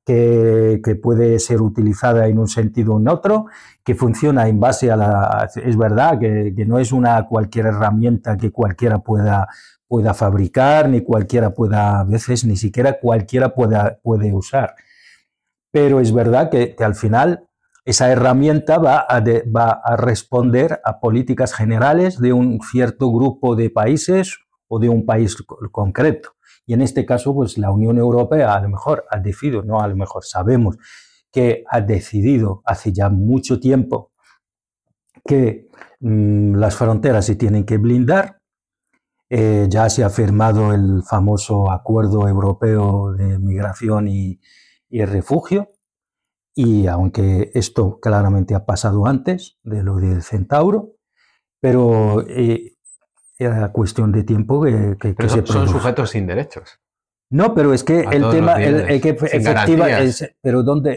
[SPEAKER 2] que puede ser utilizada en un sentido o en otro, que funciona en base a la... Es verdad que no es una cualquier herramienta que cualquiera pueda fabricar, ni cualquiera pueda, a veces ni siquiera cualquiera puede usar. Pero es verdad que al final esa herramienta va a responder a políticas generales de un cierto grupo de países o de un país concreto. Y en este caso, pues la Unión Europea a lo mejor ha decidido, no a lo mejor, sabemos que ha decidido hace ya mucho tiempo que las fronteras se tienen que blindar. Ya se ha firmado el famoso Acuerdo Europeo de Migración y Refugio. Y aunque esto claramente ha pasado antes de lo del Centauro, pero era cuestión de tiempo que
[SPEAKER 1] se son sujetos sin derechos.
[SPEAKER 2] No, pero es que el tema,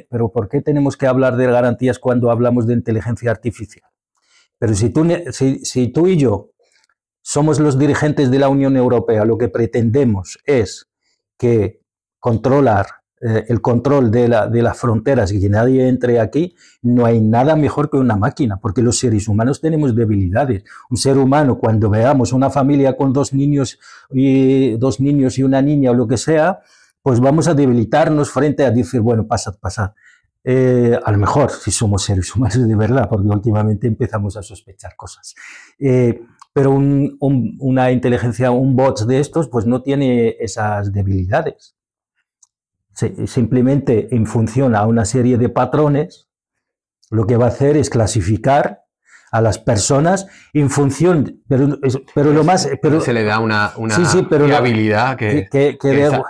[SPEAKER 2] pero ¿por qué tenemos que hablar de garantías cuando hablamos de inteligencia artificial? Pero si tú y yo somos los dirigentes de la Unión Europea, lo que pretendemos es que el control de las fronteras y que nadie entre aquí, no hay nada mejor que una máquina, porque los seres humanos tenemos debilidades. Un ser humano, cuando veamos una familia con dos niños y una niña o lo que sea, pues vamos a debilitarnos frente a decir, bueno, pasad. A lo mejor, si somos seres humanos de verdad, porque últimamente empezamos a sospechar cosas. Pero una inteligencia, un bot de estos, pues no tiene esas debilidades. Simplemente en función a una serie de patrones, lo que va a hacer es clasificar a las personas en función, pero lo más... Pero,
[SPEAKER 1] se le da una
[SPEAKER 2] pero
[SPEAKER 1] fiabilidad que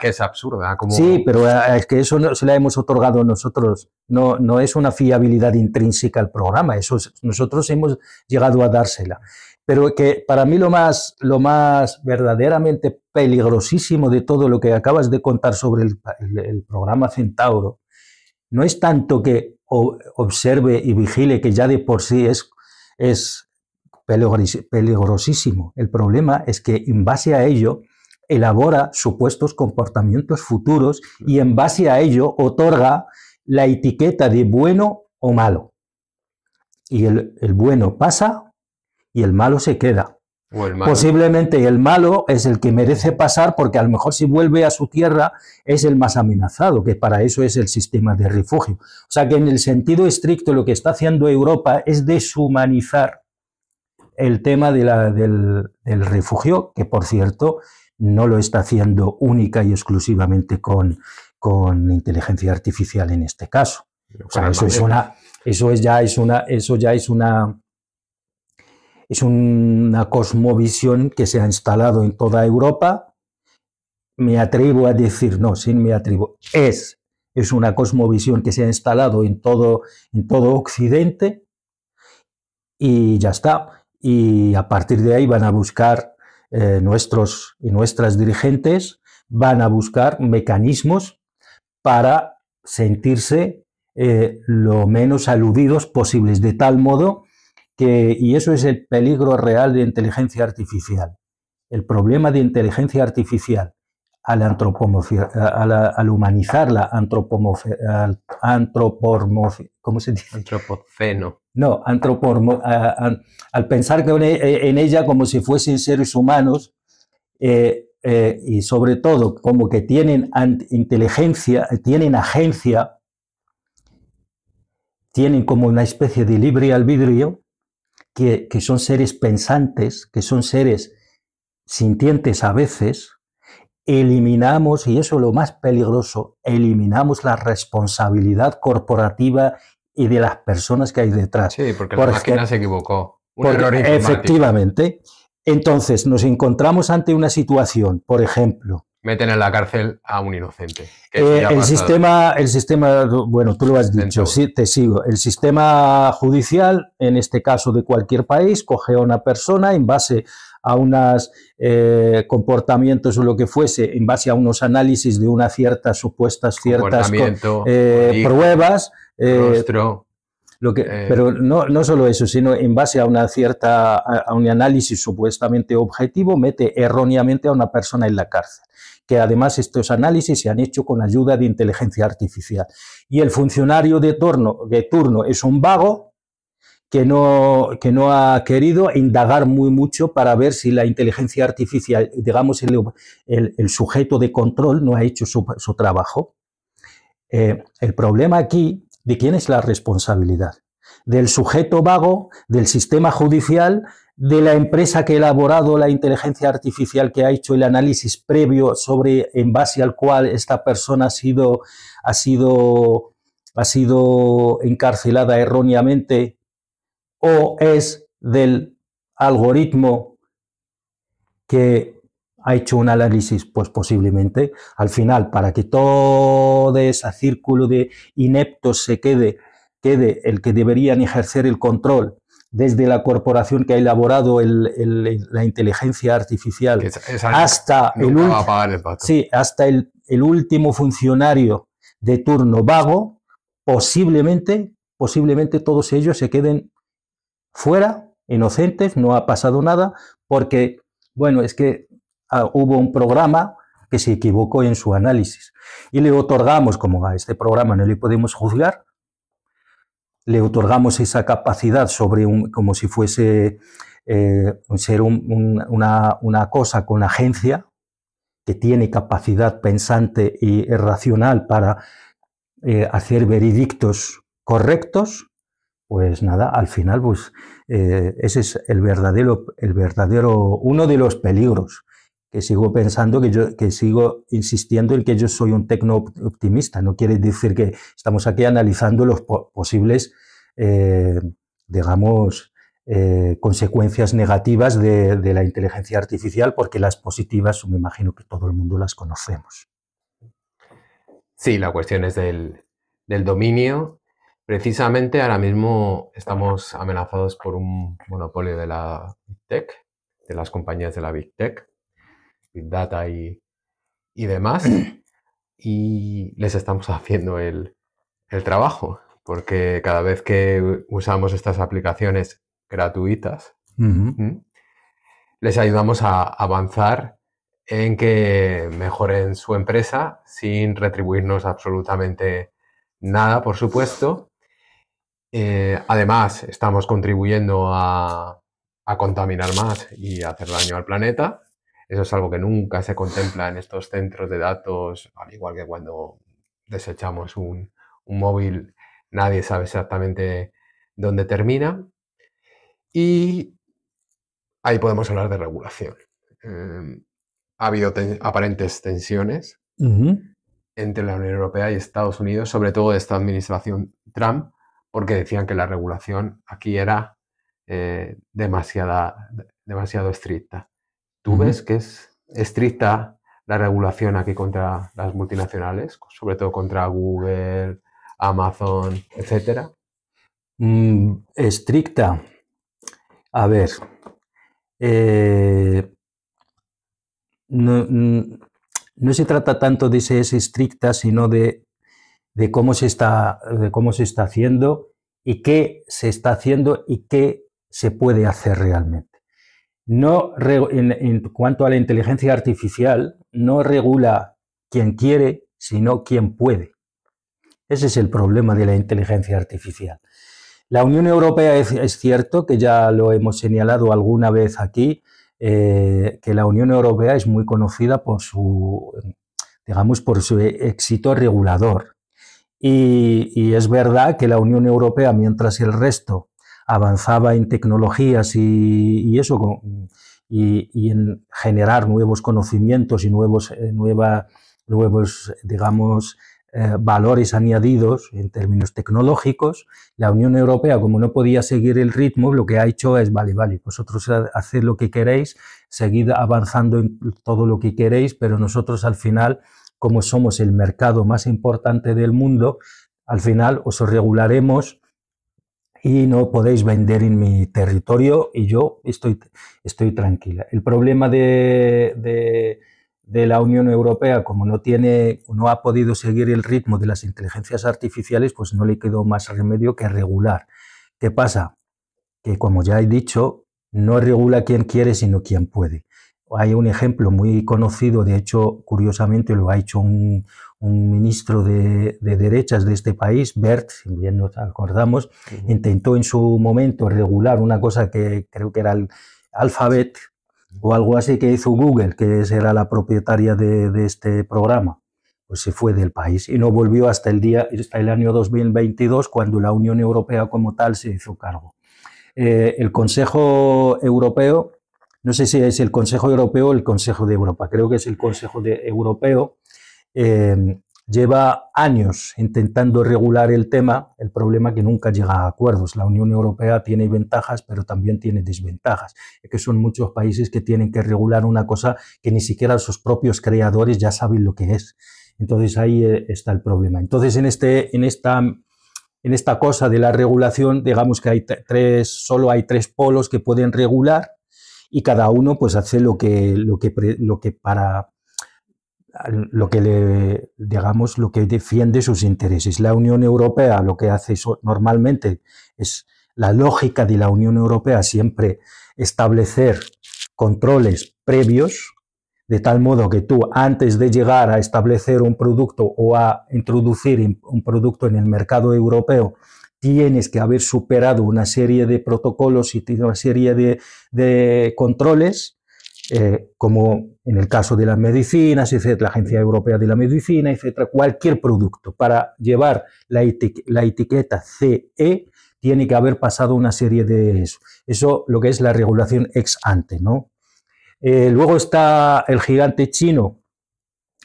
[SPEAKER 1] es absurda. Como...
[SPEAKER 2] Sí, pero es que eso no, se la hemos otorgado nosotros, no es una fiabilidad intrínseca al programa, eso nosotros hemos llegado a dársela. Pero que para mí lo más verdaderamente peligrosísimo de todo lo que acabas de contar sobre el programa Centauro no es tanto que observe y vigile, que ya de por sí es peligrosísimo. El problema es que en base a ello elabora supuestos comportamientos futuros y en base a ello otorga la etiqueta de bueno o malo. Y el bueno pasa y el malo se queda. Posiblemente el malo es el que merece pasar porque a lo mejor si vuelve a su tierra es el más amenazado, que para eso es el sistema de refugio. O sea que en el sentido estricto lo que está haciendo Europa es deshumanizar el tema del refugio, que por cierto no lo está haciendo única y exclusivamente con inteligencia artificial en este caso. O sea, eso ya es una cosmovisión que se ha instalado en toda Europa. Me atrevo a decir, no, sí me atrevo, es una cosmovisión que se ha instalado en todo Occidente y ya está. Y a partir de ahí van a buscar nuestros y nuestras dirigentes, van a buscar mecanismos para sentirse lo menos aludidos posibles, de tal modo y eso es el peligro real de inteligencia artificial. El problema de inteligencia artificial al humanizarla, ¿cómo se dice?
[SPEAKER 1] Antropoceno.
[SPEAKER 2] No, al pensar en ella como si fuesen seres humanos y sobre todo como que tienen inteligencia, tienen agencia, tienen como una especie de libre albedrío, que son seres pensantes, que son seres sintientes a veces, eliminamos, y eso es lo más peligroso, eliminamos la responsabilidad corporativa y de las personas que hay detrás.
[SPEAKER 1] Sí, porque la máquina se equivocó. Un error informático.
[SPEAKER 2] Efectivamente. Entonces, nos encontramos ante una situación, por ejemplo...
[SPEAKER 1] Meten en la cárcel a un inocente.
[SPEAKER 2] El sistema, bueno, tú lo has dicho, sí, te sigo. El sistema judicial, en este caso de cualquier país, coge a una persona en base a unos comportamientos o lo que fuese, en base a unos análisis de unas ciertas pruebas.
[SPEAKER 1] Rostro.
[SPEAKER 2] Pero no solo eso, sino en base a un análisis supuestamente objetivo, mete erróneamente a una persona en la cárcel. Que además estos análisis se han hecho con ayuda de inteligencia artificial. Y el funcionario de turno es un vago que no ha querido indagar muy mucho para ver si la inteligencia artificial, digamos, el sujeto de control no ha hecho su trabajo. El problema aquí, ¿de quién es la responsabilidad? Del sujeto vago, del sistema judicial, de la empresa que ha elaborado la inteligencia artificial, que ha hecho el análisis previo en base al cual esta persona ha sido encarcelada erróneamente, o es del algoritmo que ha hecho un análisis, pues posiblemente, al final, para que todo ese círculo de ineptos se quede el que deberían ejercer el control desde la corporación que ha elaborado la inteligencia artificial hasta el último funcionario de turno vago, posiblemente todos ellos se queden fuera, inocentes, no ha pasado nada, porque, bueno, es que hubo un programa que se equivocó en su análisis y le otorgamos, como a este programa no le podemos juzgar, le otorgamos esa capacidad como si fuese ser una cosa con agencia, que tiene capacidad pensante y racional para hacer veredictos correctos. Pues nada, al final, pues ese es el verdadero, uno de los peligros, que sigo pensando, que sigo insistiendo en que yo soy un tecno-optimista. No quiere decir que estamos aquí analizando los posibles, digamos, consecuencias negativas de la inteligencia artificial, porque las positivas me imagino que todo el mundo las conocemos.
[SPEAKER 1] Sí, la cuestión es del dominio. Precisamente ahora mismo estamos amenazados por un monopolio de la Big Tech, de las compañías de la Big Tech, Big Data y demás, y les estamos haciendo el trabajo, porque cada vez que usamos estas aplicaciones gratuitas, les ayudamos a avanzar en que mejoren su empresa sin retribuirnos absolutamente nada, por supuesto. Además, estamos contribuyendo a contaminar más y a hacer daño al planeta. Eso es algo que nunca se contempla en estos centros de datos, al igual que cuando desechamos un móvil, nadie sabe exactamente dónde termina. Y ahí podemos hablar de regulación. Ha habido aparentes tensiones entre la Unión Europea y Estados Unidos, sobre todo de esta administración Trump, porque decían que la regulación aquí era demasiado estricta. ¿Tú ves que es estricta la regulación aquí contra las multinacionales, sobre todo contra Google, Amazon, etcétera?
[SPEAKER 2] Estricta. A ver, no se trata tanto de si es estricta, sino de cómo se está haciendo y qué se está haciendo y qué se puede hacer realmente. En cuanto a la inteligencia artificial, no regula quien quiere, sino quien puede. Ese es el problema de la inteligencia artificial. La Unión Europea es cierto que ya lo hemos señalado alguna vez aquí, que la Unión Europea es muy conocida por su éxito regulador. Y es verdad que la Unión Europea, mientras el resto avanzaba en tecnologías y en generar nuevos conocimientos y nuevos digamos, valores añadidos en términos tecnológicos, la Unión Europea, como no podía seguir el ritmo, lo que ha hecho es, vale, vosotros haced lo que queréis, seguid avanzando en todo lo que queréis, pero nosotros al final, como somos el mercado más importante del mundo, al final os regularemos y no podéis vender en mi territorio y yo estoy tranquila. El problema de la Unión Europea, como no ha podido seguir el ritmo de las inteligencias artificiales, pues no le quedó más remedio que regular. ¿Qué pasa? Que, como ya he dicho, no regula quien quiere, sino quien puede. Hay un ejemplo muy conocido, de hecho, curiosamente lo ha hecho un ministro de derechas de este país, Bert, si bien nos acordamos, intentó en su momento regular una cosa que creo que era el Alphabet o algo así, que hizo Google, que era la propietaria de este programa. Pues se fue del país y no volvió hasta el año 2022, cuando la Unión Europea como tal se hizo cargo. El Consejo Europeo, no sé si es el Consejo Europeo o el Consejo de Europa, creo que es el Consejo Europeo, lleva años intentando regular el tema. El problema es que nunca llega a acuerdos. La Unión Europea tiene ventajas, pero también tiene desventajas. Es que son muchos países que tienen que regular una cosa que ni siquiera sus propios creadores ya saben lo que es. Entonces ahí está el problema. Entonces en esta cosa de la regulación, digamos que solo hay tres polos que pueden regular y cada uno pues hace lo que defiende sus intereses. La Unión Europea lo que hace normalmente es, la lógica de la Unión Europea siempre establecer controles previos, de tal modo que tú, antes de llegar a establecer un producto o a introducir un producto en el mercado europeo, tienes que haber superado una serie de protocolos y una serie de controles, como en el caso de las medicinas, etc., la Agencia Europea de la Medicina, etc., cualquier producto. Para llevar la etiqueta CE tiene que haber pasado una serie de eso. Eso lo que es la regulación ex ante, ¿no? Luego está el gigante chino,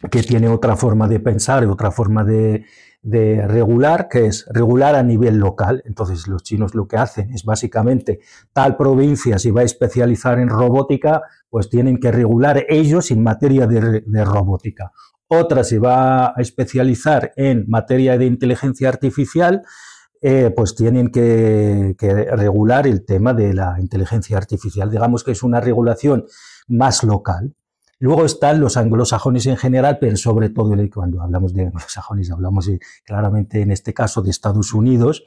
[SPEAKER 2] que tiene otra forma de pensar, otra forma de de regular, que es regular a nivel local. Entonces los chinos lo que hacen es básicamente tal provincia si va a especializar en robótica, pues tienen que regular ellos en materia de robótica. Otra se va a especializar en materia de inteligencia artificial, pues tienen que regular el tema de la inteligencia artificial. Digamos que es una regulación más local. Luego están los anglosajones en general, pero sobre todo cuando hablamos de anglosajones hablamos claramente en este caso de Estados Unidos,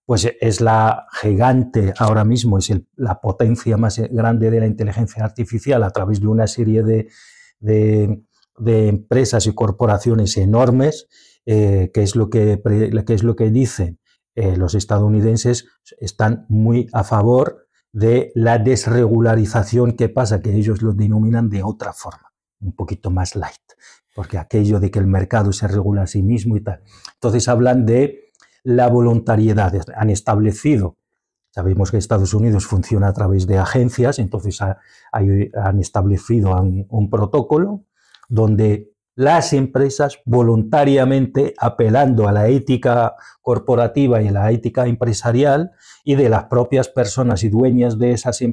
[SPEAKER 2] pues es la gigante ahora mismo, es la potencia más grande de la inteligencia artificial a través de una serie de empresas y corporaciones enormes, que es lo que dicen los estadounidenses, están muy a favor de la desregularización. ¿Qué pasa? Que ellos lo denominan de otra forma, un poquito más light, porque aquello de que el mercado se regula a sí mismo y tal. Entonces hablan de la voluntariedad. Han establecido, sabemos que Estados Unidos funciona a través de agencias, entonces han establecido un protocolo donde las empresas voluntariamente, apelando a la ética corporativa y a la ética empresarial y de las propias personas y dueñas de esas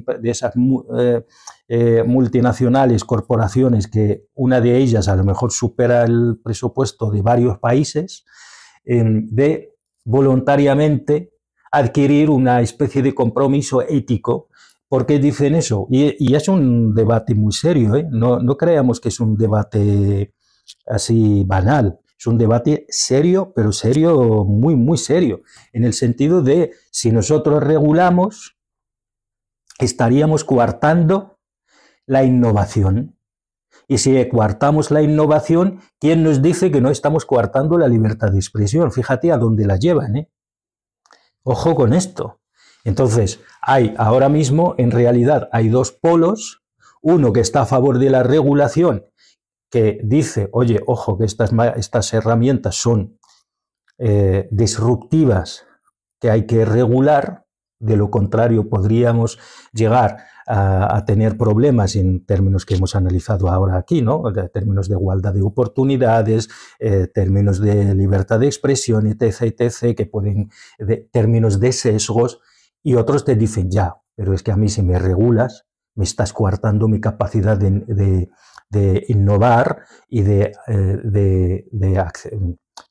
[SPEAKER 2] multinacionales, corporaciones, que una de ellas a lo mejor supera el presupuesto de varios países, de voluntariamente adquirir una especie de compromiso ético. ¿Por qué dicen eso? Y es un debate muy serio, ¿eh? No creamos que es un debate así banal. Es un debate serio, pero serio, muy, muy serio, en el sentido de si nosotros regulamos, estaríamos coartando la innovación. Y si coartamos la innovación, ¿quién nos dice que no estamos coartando la libertad de expresión? Fíjate a dónde la llevan, ¿eh? Ojo con esto. Entonces, ahora mismo, en realidad, hay dos polos. Uno que está a favor de la regulación, que dice, oye, ojo, que estas herramientas son disruptivas, que hay que regular, de lo contrario podríamos llegar a tener problemas en términos que hemos analizado ahora aquí, ¿no? En términos de igualdad de oportunidades, términos de libertad de expresión, etc., etc., que pueden, términos de sesgos, y otros te dicen, ya, pero es que a mí si me regulas, me estás coartando mi capacidad de innovar y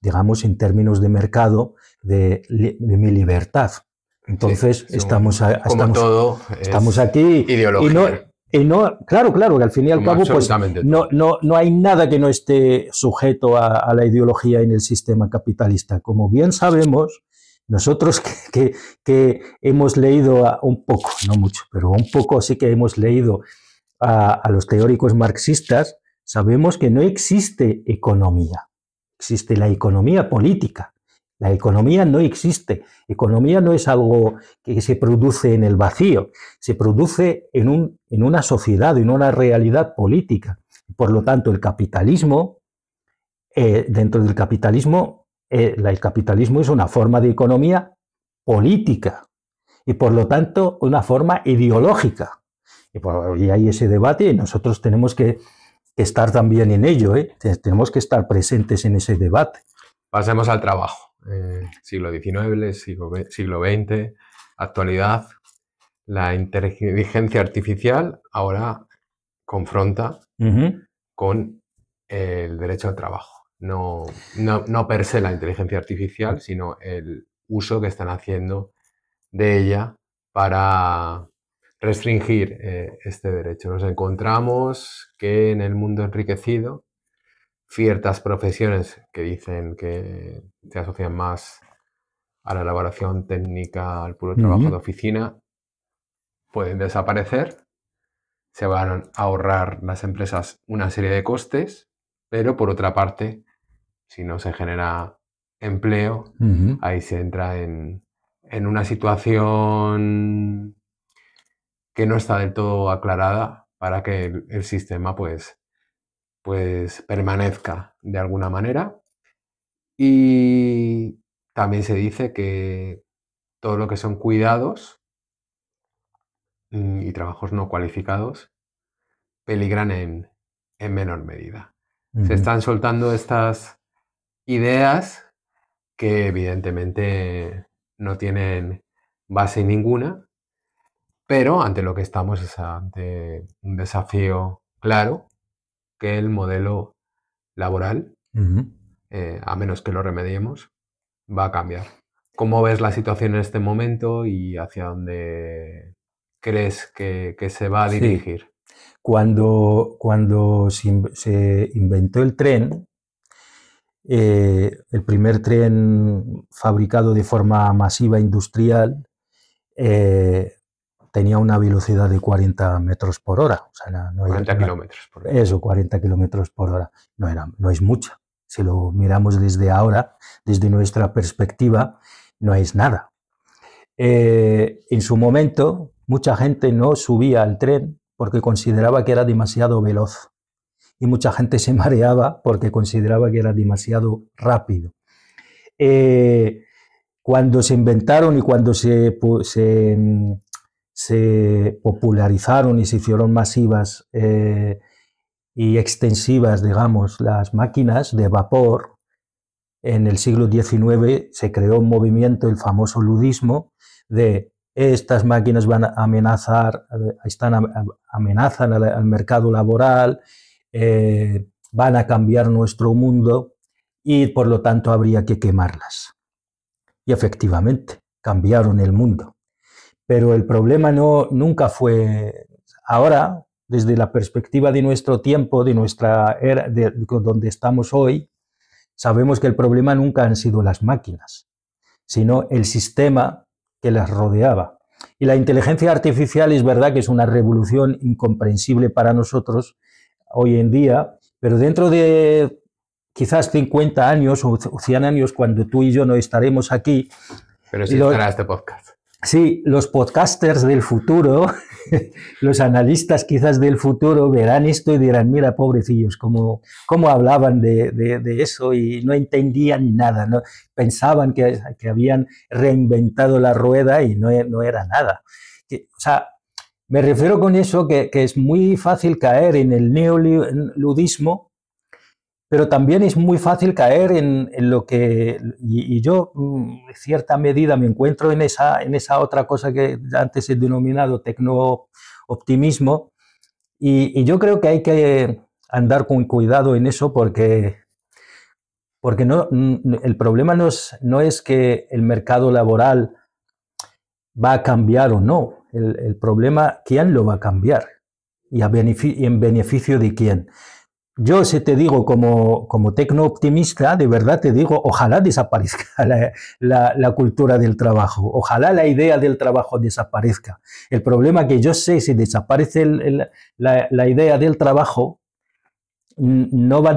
[SPEAKER 2] digamos, en términos de mercado, de mi libertad. Entonces,
[SPEAKER 1] sí, estamos
[SPEAKER 2] aquí
[SPEAKER 1] ideología.
[SPEAKER 2] Claro, que al fin y al cabo, pues no hay nada que no esté sujeto a la ideología en el sistema capitalista. Como bien sabemos, nosotros que hemos leído un poco, no mucho, pero un poco sí que hemos leído a los teóricos marxistas, sabemos que no existe economía, existe la economía política. La economía no existe. Economía no es algo que se produce en el vacío, se produce en una sociedad, en una realidad política. Por lo tanto, el capitalismo, dentro del capitalismo, el capitalismo es una forma de economía política y, por lo tanto, una forma ideológica. Y hay ese debate y nosotros tenemos que estar también en ello, ¿eh? Tenemos que estar presentes en ese debate.
[SPEAKER 1] Pasemos al trabajo. Siglo XIX, siglo XX, actualidad. La inteligencia artificial ahora confronta con el derecho al trabajo. No per se la inteligencia artificial, sino el uso que están haciendo de ella para restringir este derecho. Nos encontramos que en el mundo enriquecido ciertas profesiones que dicen que se asocian más a la elaboración técnica, al puro trabajo de oficina, pueden desaparecer, se van a ahorrar las empresas una serie de costes, pero por otra parte, si no se genera empleo, ahí se entra en una situación que no está del todo aclarada para que el sistema pues permanezca de alguna manera. Y también se dice que todo lo que son cuidados y trabajos no cualificados peligran en menor medida. Se están soltando estas ideas que evidentemente no tienen base ninguna, pero ante lo que estamos es ante un desafío claro, que el modelo laboral, a menos que lo remediemos, va a cambiar. ¿Cómo ves la situación en este momento y hacia dónde crees que se va a dirigir?
[SPEAKER 2] Sí. Cuando se inventó el tren, el primer tren fabricado de forma masiva industrial, tenía una velocidad de 40 metros por hora. O sea,
[SPEAKER 1] 40 kilómetros por hora.
[SPEAKER 2] Eso, 40 kilómetros por hora. No es mucha. Si lo miramos desde ahora, desde nuestra perspectiva, no es nada. En su momento, mucha gente no subía al tren porque consideraba que era demasiado veloz. Y mucha gente se mareaba porque consideraba que era demasiado rápido. Cuando se inventaron y cuando se popularizaron y se hicieron masivas y extensivas, digamos, las máquinas de vapor, en el siglo XIX se creó un movimiento, el famoso ludismo, de estas máquinas van a amenazan al mercado laboral, van a cambiar nuestro mundo y por lo tanto habría que quemarlas. Y efectivamente, cambiaron el mundo. Pero el problema nunca fue... Ahora, desde la perspectiva de nuestro tiempo, de nuestra era, de donde estamos hoy, sabemos que el problema nunca han sido las máquinas, sino el sistema que las rodeaba. Y la inteligencia artificial es verdad que es una revolución incomprensible para nosotros hoy en día, pero dentro de quizás 50 años o 100 años, cuando tú y yo no estaremos aquí...
[SPEAKER 1] Pero sí estará este podcast.
[SPEAKER 2] Sí, los podcasters del futuro, los analistas quizás del futuro verán esto y dirán, mira, pobrecillos, cómo hablaban de eso y no entendían nada, ¿no? Pensaban que habían reinventado la rueda y no era nada. O sea, me refiero con eso que es muy fácil caer en el neoludismo, pero también es muy fácil caer en lo que... Y yo, en cierta medida, me encuentro en esa otra cosa que antes he denominado tecno-optimismo, y yo creo que hay que andar con cuidado en eso porque el problema no es que el mercado laboral va a cambiar o no. El problema, ¿quién lo va a cambiar? ¿Y en beneficio de quién? Yo, si te digo como tecno-optimista, de verdad te digo, ojalá desaparezca la cultura del trabajo, ojalá la idea del trabajo desaparezca. El problema que yo sé, si desaparece la idea del trabajo, no va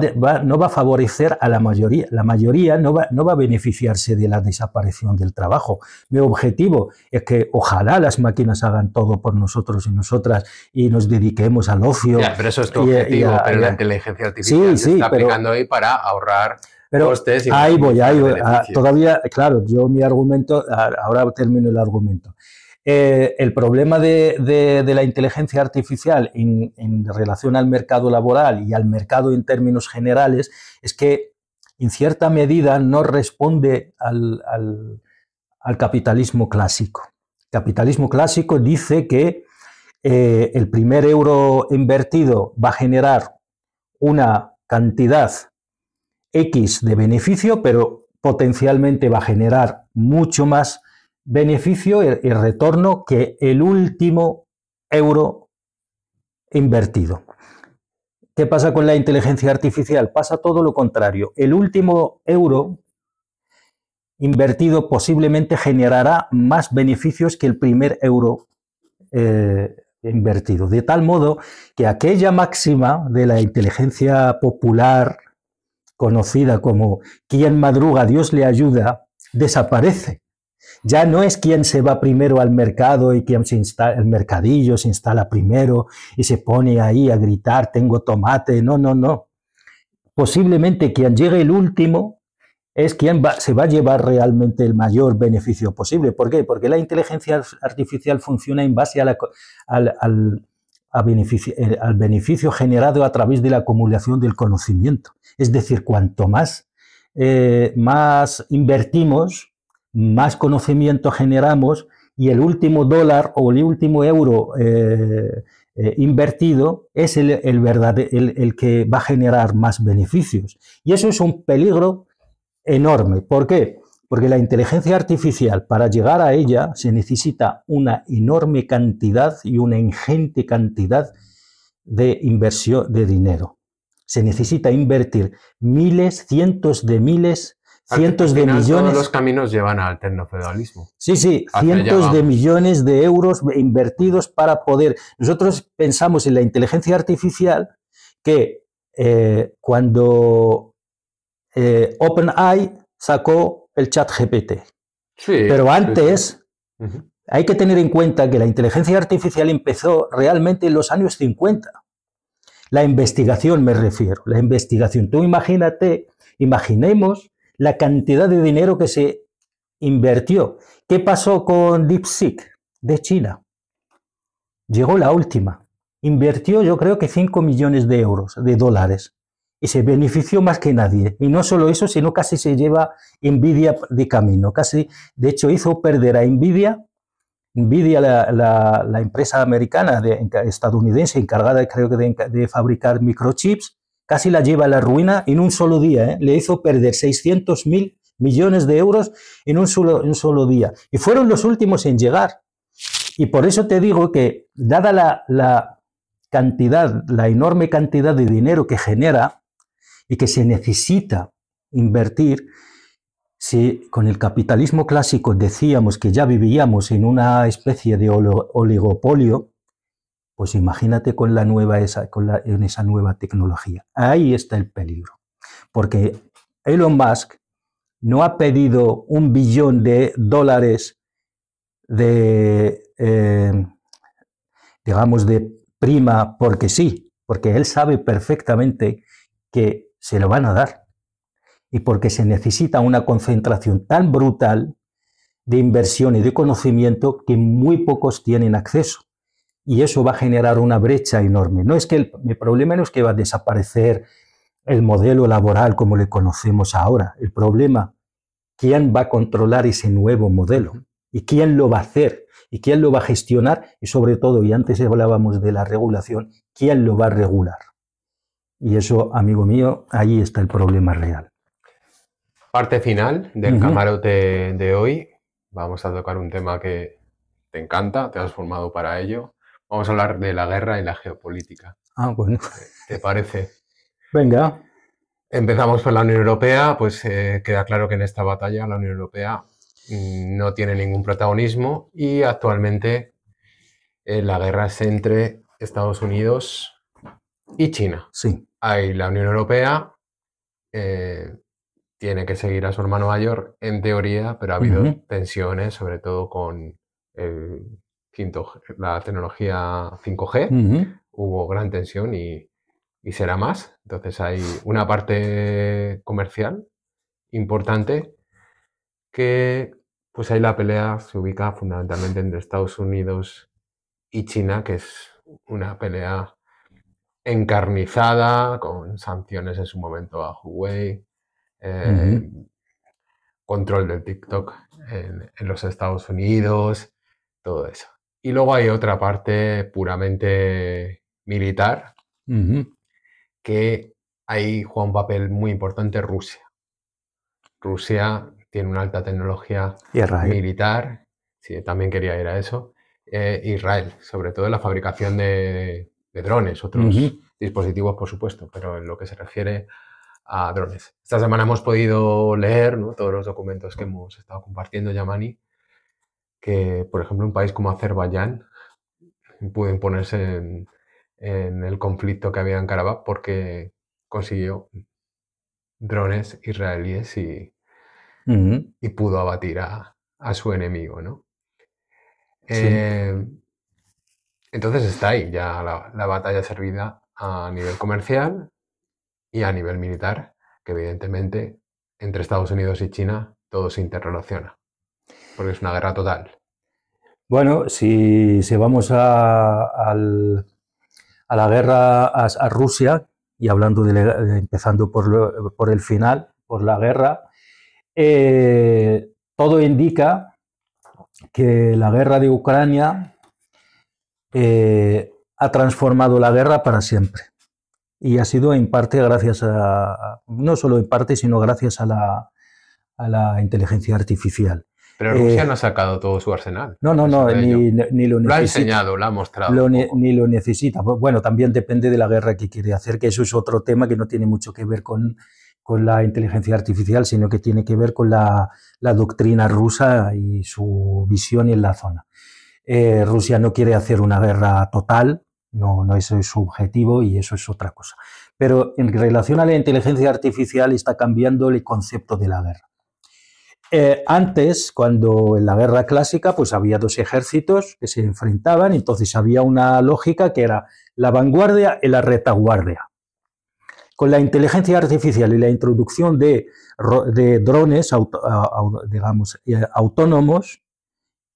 [SPEAKER 2] a favorecer a la mayoría. La mayoría no va a beneficiarse de la desaparición del trabajo. Mi objetivo es que ojalá las máquinas hagan todo por nosotros y nosotras y nos dediquemos al ocio.
[SPEAKER 1] Ya, pero eso es tu objetivo, pero la inteligencia artificial se está aplicando hoy para ahorrar costes y
[SPEAKER 2] ahí voy. Todavía, claro, yo mi argumento, ahora termino el argumento. El problema de la inteligencia artificial en relación al mercado laboral y al mercado en términos generales es que en cierta medida no responde al capitalismo clásico. El capitalismo clásico dice que el primer euro invertido va a generar una cantidad X de beneficio, pero potencialmente va a generar mucho más beneficio y retorno que el último euro invertido. ¿Qué pasa con la inteligencia artificial? Pasa todo lo contrario. El último euro invertido posiblemente generará más beneficios que el primer euro invertido. De tal modo que aquella máxima de la inteligencia popular, conocida como quien madruga, Dios le ayuda, desaparece. Ya no es quien se va primero al mercado y quien el mercadillo se instala primero y se pone ahí a gritar, tengo tomate. No. Posiblemente quien llegue el último es quien se va a llevar realmente el mayor beneficio posible. ¿Por qué? Porque la inteligencia artificial funciona en base al beneficio generado a través de la acumulación del conocimiento. Es decir, cuanto más más invertimos, más conocimiento generamos y el último dólar o el último euro invertido es el que va a generar más beneficios. Y eso es un peligro enorme. ¿Por qué? Porque la inteligencia artificial, para llegar a ella, se necesita una enorme cantidad y una ingente cantidad de inversión de dinero. Se necesita invertir miles, cientos de miles, cientos de millones.
[SPEAKER 1] Todos los caminos llevan al tecnofeudalismo.
[SPEAKER 2] Sí, cientos de millones de euros invertidos para poder. Nosotros pensamos en la inteligencia artificial que cuando OpenAI sacó el ChatGPT. Sí, pero antes hay que tener en cuenta que la inteligencia artificial empezó realmente en los años 50. La investigación me refiero, la investigación. Tú imaginemos la cantidad de dinero que se invirtió. ¿Qué pasó con DeepSeek de China? Llegó la última. Invirtió yo creo que 5 millones de euros, de dólares. Y se benefició más que nadie. Y no solo eso, sino casi se lleva Nvidia de camino. Casi, de hecho, hizo perder a Nvidia, la empresa americana, estadounidense, encargada creo que de fabricar microchips, casi la lleva a la ruina en un solo día. Le hizo perder 600.000 millones de euros en un solo día. Y fueron los últimos en llegar. Y por eso te digo que, dada la enorme cantidad de dinero que genera, y que se necesita invertir, si con el capitalismo clásico decíamos que ya vivíamos en una especie de oligopolio, pues imagínate con en esa nueva tecnología. Ahí está el peligro. Porque Elon Musk no ha pedido $1 billón digamos, de prima porque sí, porque él sabe perfectamente que se lo van a dar y porque se necesita una concentración tan brutal de inversión y de conocimiento que muy pocos tienen acceso y eso va a generar una brecha enorme. No es que el problema no es que va a desaparecer el modelo laboral como le conocemos ahora. El problema, ¿quién va a controlar ese nuevo modelo? ¿Y quién lo va a hacer? ¿Y quién lo va a gestionar? Y sobre todo, y antes hablábamos de la regulación, ¿quién lo va a regular? Y eso, amigo mío, ahí está el problema real.
[SPEAKER 1] Parte final del camarote de hoy. Vamos a tocar un tema que te encanta, te has formado para ello. Vamos a hablar de la guerra y la geopolítica.
[SPEAKER 2] Ah, bueno.
[SPEAKER 1] ¿Te parece?
[SPEAKER 2] Venga.
[SPEAKER 1] Empezamos por la Unión Europea, pues queda claro que en esta batalla la Unión Europea no tiene ningún protagonismo y actualmente la guerra es entre Estados Unidos y China.
[SPEAKER 2] Sí.
[SPEAKER 1] Ahí la Unión Europea tiene que seguir a su hermano mayor en teoría, pero ha habido tensiones, sobre todo con la tecnología 5G. Hubo gran tensión y será más. Entonces hay una parte comercial importante que pues ahí la pelea se ubica fundamentalmente entre Estados Unidos y China, que es una pelea encarnizada, con sanciones en su momento a Huawei, control del TikTok en los Estados Unidos, todo eso. Y luego hay otra parte puramente militar, que ahí juega un papel muy importante Rusia. Rusia tiene una alta tecnología militar, sí, también quería ir a eso. Israel, sobre todo en la fabricación de drones, otros dispositivos, por supuesto, pero en lo que se refiere a drones. Esta semana hemos podido leer, ¿no?, todos los documentos que hemos estado compartiendo, Yamani, que, por ejemplo, un país como Azerbaiyán pudo imponerse en el conflicto que había en Karabaj porque consiguió drones israelíes y pudo abatir a su enemigo, ¿no? Sí. Entonces está ahí ya la batalla servida a nivel comercial y a nivel militar, que evidentemente entre Estados Unidos y China todo se interrelaciona, porque es una guerra total.
[SPEAKER 2] Bueno, si vamos a la guerra a Rusia, y hablando empezando por el final, por la guerra, todo indica que la guerra de Ucrania ha transformado la guerra para siempre. Y ha sido en parte gracias no solo en parte, sino gracias a la inteligencia artificial.
[SPEAKER 1] Pero Rusia no ha sacado todo su arsenal.
[SPEAKER 2] No, ni lo necesita.
[SPEAKER 1] Lo ha enseñado, lo ha mostrado.
[SPEAKER 2] Ni lo necesita. Bueno, también depende de la guerra que quiere hacer, que eso es otro tema que no tiene mucho que ver con la inteligencia artificial, sino que tiene que ver con la doctrina rusa y su visión en la zona. Rusia no quiere hacer una guerra total, no ese es su objetivo y eso es otra cosa. Pero en relación a la inteligencia artificial está cambiando el concepto de la guerra. Antes, cuando en la guerra clásica, pues había dos ejércitos que se enfrentaban, entonces había una lógica que era la vanguardia y la retaguardia. Con la inteligencia artificial y la introducción de drones autónomos,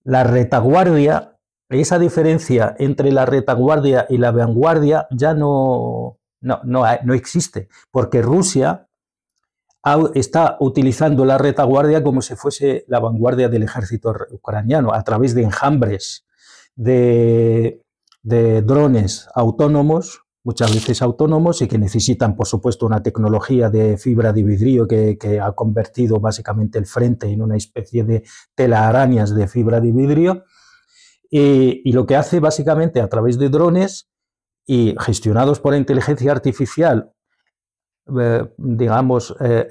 [SPEAKER 2] la retaguardia, esa diferencia entre la retaguardia y la vanguardia ya no existe, porque Rusia está utilizando la retaguardia como si fuese la vanguardia del ejército ucraniano, a través de enjambres de drones autónomos, muchas veces autónomos, y que necesitan, por supuesto, una tecnología de fibra de vidrio que ha convertido básicamente el frente en una especie de telarañas de fibra de vidrio, y lo que hace básicamente a través de drones y gestionados por inteligencia artificial,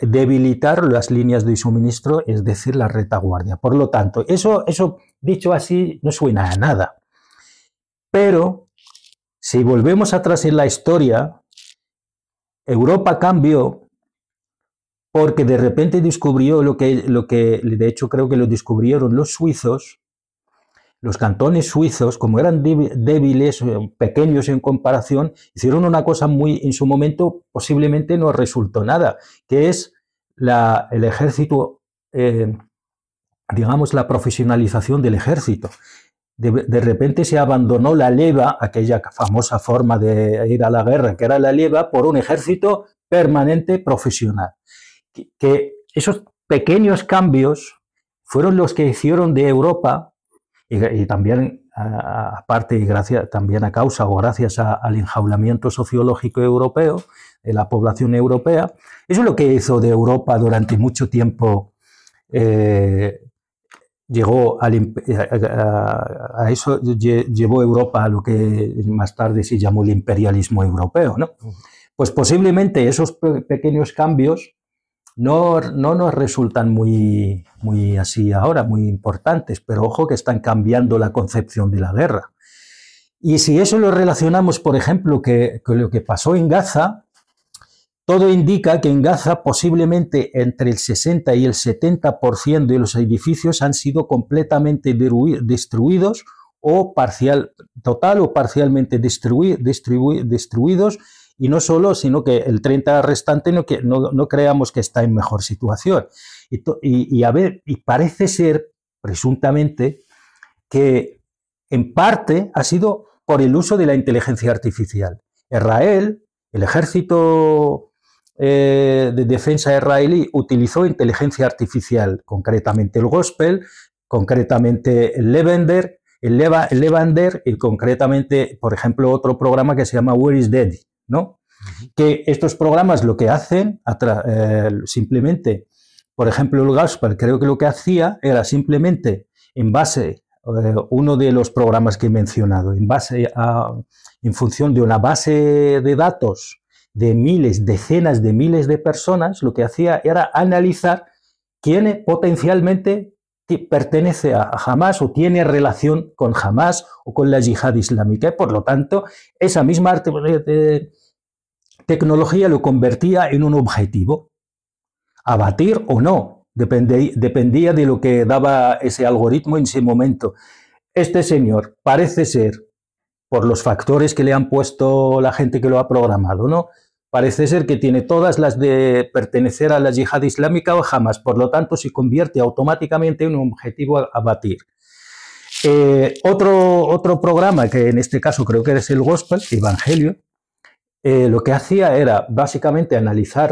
[SPEAKER 2] debilitar las líneas de suministro, es decir, la retaguardia. Por lo tanto, eso dicho así no suena a nada. Pero si volvemos atrás en la historia, Europa cambió porque de repente descubrió lo que de hecho creo que lo descubrieron los suizos. Los cantones suizos, como eran débiles, pequeños en comparación, hicieron una cosa muy, en su momento, posiblemente no resultó nada, que es el ejército, digamos, la profesionalización del ejército. De repente se abandonó la leva, aquella famosa forma de ir a la guerra, que era la leva, por un ejército permanente profesional. Que esos pequeños cambios fueron los que hicieron de Europa, y también, aparte y también a causa o gracias al enjaulamiento sociológico europeo, de la población europea, eso es lo que hizo de Europa durante mucho tiempo, llevó Europa a lo que más tarde se llamó el imperialismo europeo, ¿no? Pues posiblemente esos pequeños cambios no nos resultan muy así ahora, muy importantes, pero ojo que están cambiando la concepción de la guerra. Y si eso lo relacionamos, por ejemplo, con lo que pasó en Gaza, todo indica que en Gaza posiblemente entre el 60 y el 70% de los edificios han sido completamente destruidos o total o parcialmente destruidos. Y no solo, sino que el 30% restante no creamos que está en mejor situación. Y parece ser, presuntamente, que en parte ha sido por el uso de la inteligencia artificial. Israel, el ejército de defensa israelí, utilizó inteligencia artificial, concretamente el Gospel, concretamente el Levander, y concretamente, por ejemplo, otro programa que se llama Where is Daddy, ¿no? Que estos programas lo que hacen, simplemente, por ejemplo, el Gospel, creo que lo que hacía era simplemente, en base, uno de los programas que he mencionado, en función de una base de datos de decenas de miles de personas, lo que hacía era analizar quién potencialmente pertenece a Hamas o tiene relación con Hamas o con la yihad islámica. Y por lo tanto, esa misma tecnología lo convertía en un objetivo. Abatir o no, dependía de lo que daba ese algoritmo en ese momento. Este señor parece ser, por los factores que le han puesto la gente que lo ha programado, ¿no? Parece ser que tiene todas las de pertenecer a la yihad islámica o Hamas, por lo tanto se convierte automáticamente en un objetivo a batir. Otro programa, que en este caso creo que es el Gospel, Evangelio, lo que hacía era básicamente analizar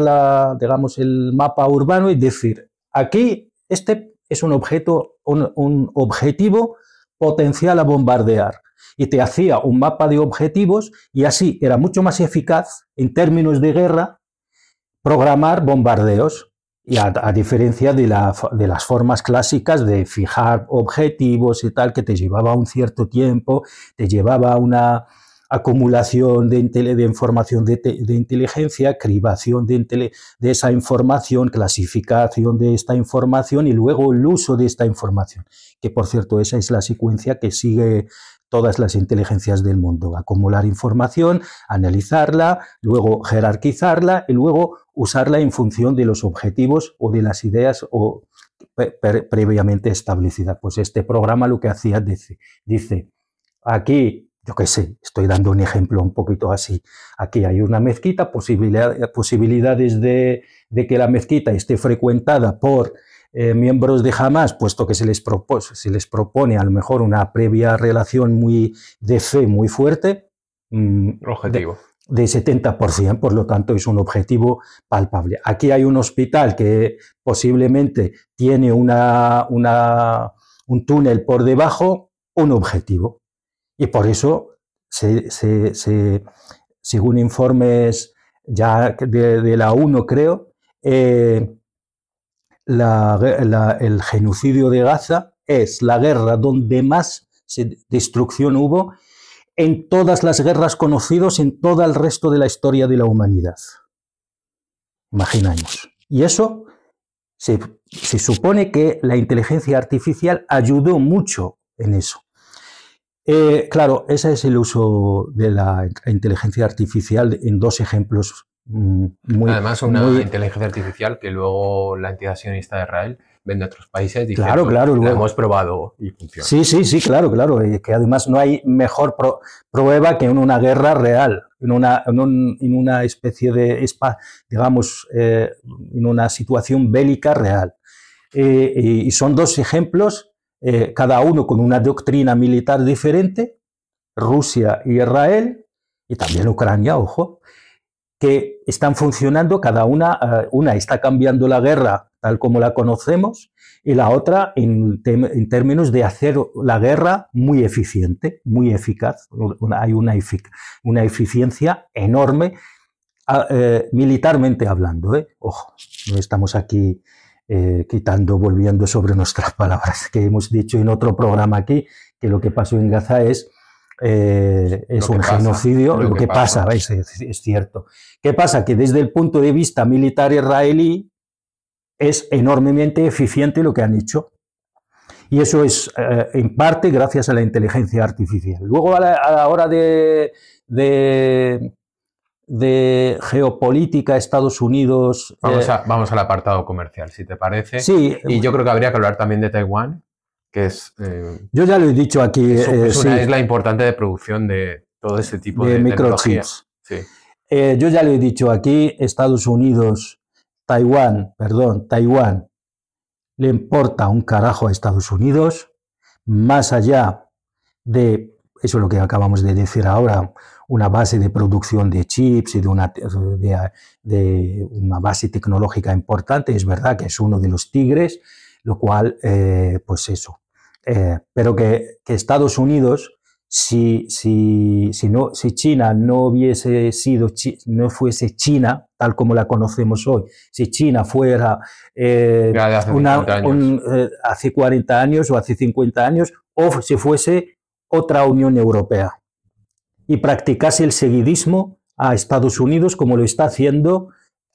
[SPEAKER 2] digamos, el mapa urbano y decir, aquí este es un objetivo potencial a bombardear. Y te hacía un mapa de objetivos y así era mucho más eficaz en términos de guerra programar bombardeos. Y a diferencia de las formas clásicas de fijar objetivos y tal, que te llevaba un cierto tiempo, te llevaba una acumulación de información de inteligencia, cribación de esa información, clasificación de esta información y luego el uso de esta información. Que, por cierto, esa es la secuencia que sigue todas las inteligencias del mundo. Acumular información, analizarla, luego jerarquizarla y luego usarla en función de los objetivos o de las ideas previamente establecidas. Pues este programa lo que hacía, dice aquí, yo qué sé, estoy dando un ejemplo un poquito así, aquí hay una mezquita, posibilidades de que la mezquita esté frecuentada por miembros de Hamas, puesto que se les propone a lo mejor una previa relación de fe muy fuerte.
[SPEAKER 1] Objetivo.
[SPEAKER 2] De 70%, por lo tanto es un objetivo palpable. Aquí hay un hospital que posiblemente tiene un túnel por debajo, un objetivo. Y por eso, según informes ya de la ONU, creo, el genocidio de Gaza es la guerra donde más destrucción hubo en todas las guerras conocidas, en todo el resto de la historia de la humanidad. Imaginaos. Y eso se supone que la inteligencia artificial ayudó mucho en eso. Claro, ese es el uso de la inteligencia artificial en dos ejemplos
[SPEAKER 1] Además, una inteligencia artificial que luego la entidad sionista de Israel vende a otros países diciendo
[SPEAKER 2] claro,
[SPEAKER 1] la hemos probado y funciona.
[SPEAKER 2] Sí, claro. Que además no hay mejor prueba que en una guerra real, en una especie de, digamos, en una situación bélica real. Y son dos ejemplos, cada uno con una doctrina militar diferente, Rusia y Israel, y también Ucrania, ojo, que están funcionando, cada una está cambiando la guerra tal como la conocemos y la otra en términos de hacer la guerra muy eficiente, muy eficaz. Hay una eficiencia enorme militarmente hablando. Ojo, no estamos aquí volviendo sobre nuestras palabras que hemos dicho en otro programa aquí, que lo que pasó en Gaza es un genocidio, lo que pasa es cierto. ¿Qué pasa? Que desde el punto de vista militar israelí es enormemente eficiente lo que han hecho. Y eso es en parte gracias a la inteligencia artificial. Luego a la hora de geopolítica, Estados Unidos...
[SPEAKER 1] Vamos al apartado comercial, si te parece.
[SPEAKER 2] Sí.
[SPEAKER 1] Y yo creo que habría que hablar también de Taiwán, que es...
[SPEAKER 2] yo ya lo he dicho aquí.
[SPEAKER 1] Es una isla importante de producción de todo ese tipo de
[SPEAKER 2] microchips.
[SPEAKER 1] Sí.
[SPEAKER 2] Yo ya lo he dicho aquí, Estados Unidos, Taiwán, le importa un carajo a Estados Unidos, más allá de, eso es lo que acabamos de decir ahora, una base de producción de chips y de una base tecnológica importante, es verdad que es uno de los tigres, lo cual, pues eso. Pero que Estados Unidos, si China no fuese China, tal como la conocemos hoy, si China fuera hace 40 años o hace 50 años, o si fuese otra Unión Europea, y practicase el seguidismo a Estados Unidos como lo está haciendo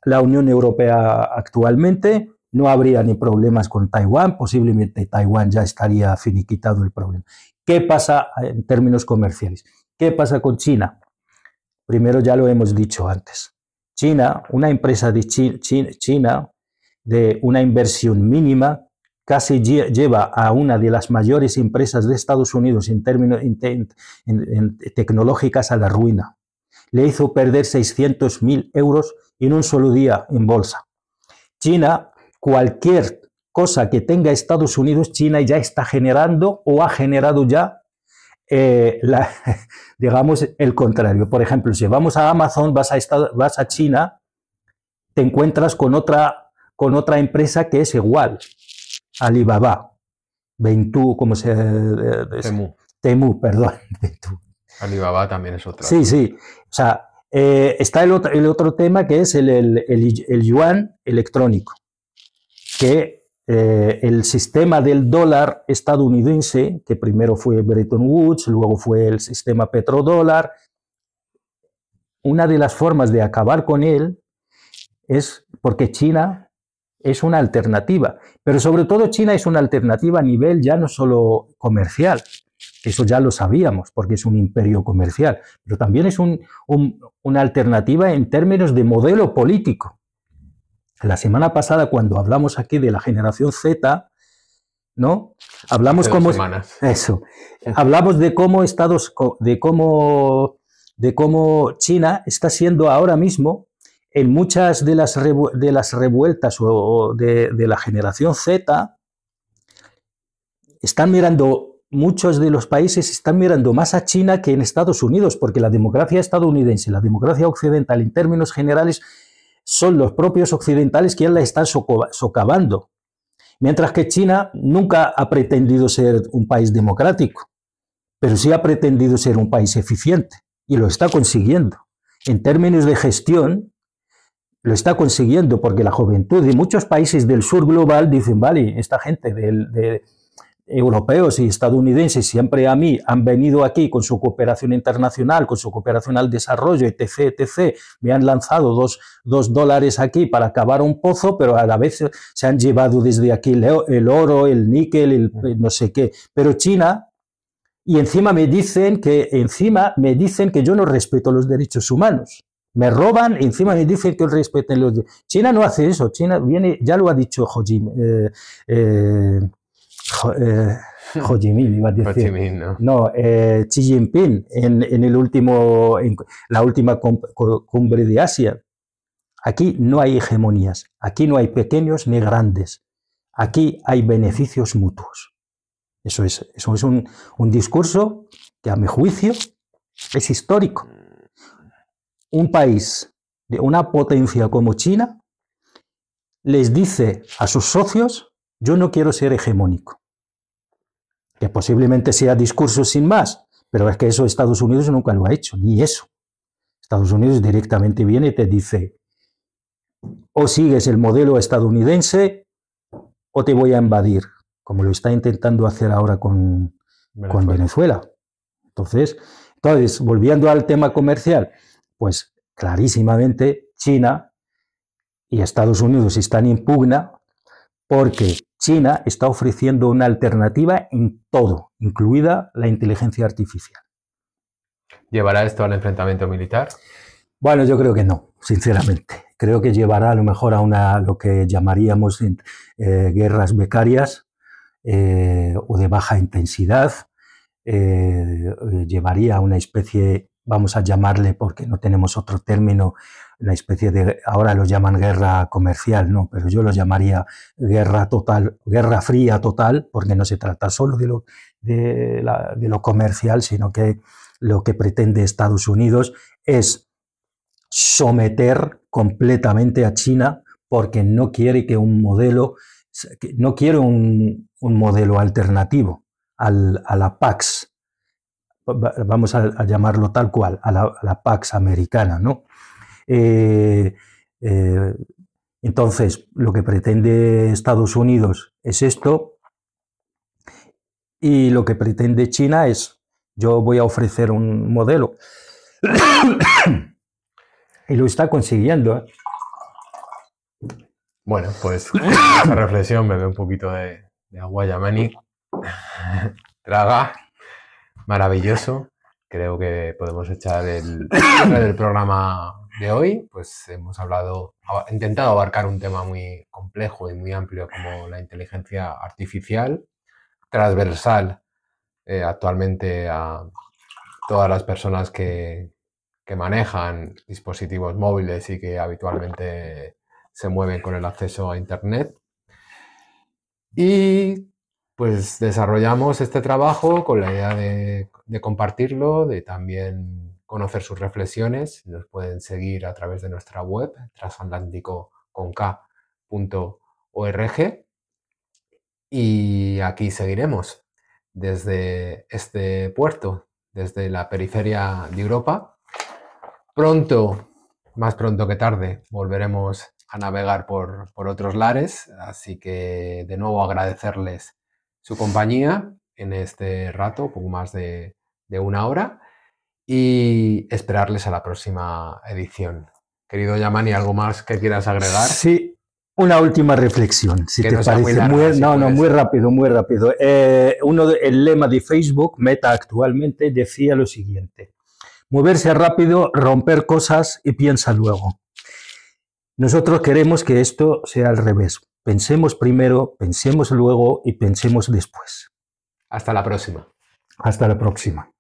[SPEAKER 2] la Unión Europea actualmente, no habría ni problemas con Taiwán, posiblemente Taiwán ya estaría finiquitado el problema. ¿Qué pasa en términos comerciales? ¿Qué pasa con China? Primero ya lo hemos dicho antes. China, una empresa de China de una inversión mínima, casi lleva a una de las mayores empresas de Estados Unidos en términos tecnológicas a la ruina. Le hizo perder 600.000 euros en un solo día en bolsa. China, cualquier cosa que tenga Estados Unidos, China ya está generando o ha generado ya digamos, el contrario. Por ejemplo, si vamos a Amazon, vas a China, te encuentras con otra empresa que es igual, Alibaba, Baidu, como se... Temu, perdón.
[SPEAKER 1] Alibaba también es otra.
[SPEAKER 2] Sí, sí. O sea, está el otro tema que es el yuan electrónico, que el sistema del dólar estadounidense, que primero fue Bretton Woods, luego fue el sistema petrodólar, una de las formas de acabar con él es porque China es una alternativa, pero sobre todo China es una alternativa a nivel ya no solo comercial, eso ya lo sabíamos porque es un imperio comercial, pero también es una alternativa en términos de modelo político. La semana pasada, cuando hablamos aquí de la generación Z, ¿no? Hablamos hablamos de cómo China está siendo ahora mismo en muchas de las revueltas o de la generación Z, muchos de los países están mirando más a China que en Estados Unidos, porque la democracia estadounidense, la democracia occidental en términos generales, son los propios occidentales quienes la están socavando. Mientras que China nunca ha pretendido ser un país democrático, pero sí ha pretendido ser un país eficiente y lo está consiguiendo. En términos de gestión, lo está consiguiendo porque la juventud de muchos países del sur global dicen, vale, esta gente de europeos y estadounidenses siempre a mí han venido aquí con su cooperación internacional, con su cooperación al desarrollo, etc., etc., me han lanzado dos dólares aquí para acabar un pozo, pero a la vez se han llevado desde aquí el oro, el níquel, el no sé qué. Pero China, y encima me dicen que yo no respeto los derechos humanos. Me roban y encima me dicen que respeten los derechos. China no hace eso. China viene, ya lo ha dicho Ho Chi Minh, iba a decir. Xi Jinping en la última cumbre de Asia. Aquí no hay hegemonías, aquí no hay pequeños ni grandes, aquí hay beneficios mutuos. Eso es un discurso que, a mi juicio, es histórico. Un país de una potencia como China les dice a sus socios, yo no quiero ser hegemónico. Que posiblemente sea discurso sin más, pero es que eso Estados Unidos nunca lo ha hecho, ni eso. Estados Unidos directamente viene y te dice, o sigues el modelo estadounidense o te voy a invadir, como lo está intentando hacer ahora con Venezuela. Entonces, volviendo al tema comercial, pues clarísimamente China y Estados Unidos están en pugna porque China está ofreciendo una alternativa en todo, incluida la inteligencia artificial.
[SPEAKER 1] ¿Llevará esto al enfrentamiento militar?
[SPEAKER 2] Bueno, yo creo que no, sinceramente. Creo que llevará a lo mejor a lo que llamaríamos guerras becarias o de baja intensidad. Llevaría a una especie, vamos a llamarle, porque no tenemos otro término, una especie de, ahora lo llaman guerra comercial, no, pero yo lo llamaría guerra total, guerra fría total, porque no se trata solo de lo comercial, sino que lo que pretende Estados Unidos es someter completamente a China porque no quiere que no quiere un modelo alternativo a la Pax, vamos a llamarlo tal cual, a la Pax americana, ¿no? Entonces, lo que pretende Estados Unidos es esto, y lo que pretende China es, yo voy a ofrecer un modelo. Y lo está consiguiendo.
[SPEAKER 1] Bueno, pues con esta reflexión me veo un poquito de agua Yamani. Traga. Maravilloso. Creo que podemos echar el programa de hoy. Pues hemos intentado abarcar un tema muy complejo y muy amplio como la inteligencia artificial, transversal actualmente a todas las personas que manejan dispositivos móviles y que habitualmente se mueven con el acceso a Internet. Y pues desarrollamos este trabajo con la idea de compartirlo, de también conocer sus reflexiones. Nos pueden seguir a través de nuestra web, transatlántico.org, y aquí seguiremos desde este puerto, desde la periferia de Europa. Pronto, más pronto que tarde, volveremos a navegar por otros lares, así que de nuevo agradecerles su compañía en este rato, poco más de una hora, y esperarles a la próxima edición. Querido Yamani, ¿algo más que quieras agregar?
[SPEAKER 2] Sí, una última reflexión, si
[SPEAKER 1] que
[SPEAKER 2] te
[SPEAKER 1] no sea
[SPEAKER 2] parece.
[SPEAKER 1] muy larga,
[SPEAKER 2] Muy rápido, muy rápido. El lema de Facebook, Meta actualmente, decía lo siguiente: moverse rápido, romper cosas y piensa luego. Nosotros queremos que esto sea al revés. Pensemos primero, pensemos luego y pensemos después.
[SPEAKER 1] Hasta la próxima.
[SPEAKER 2] Hasta la próxima.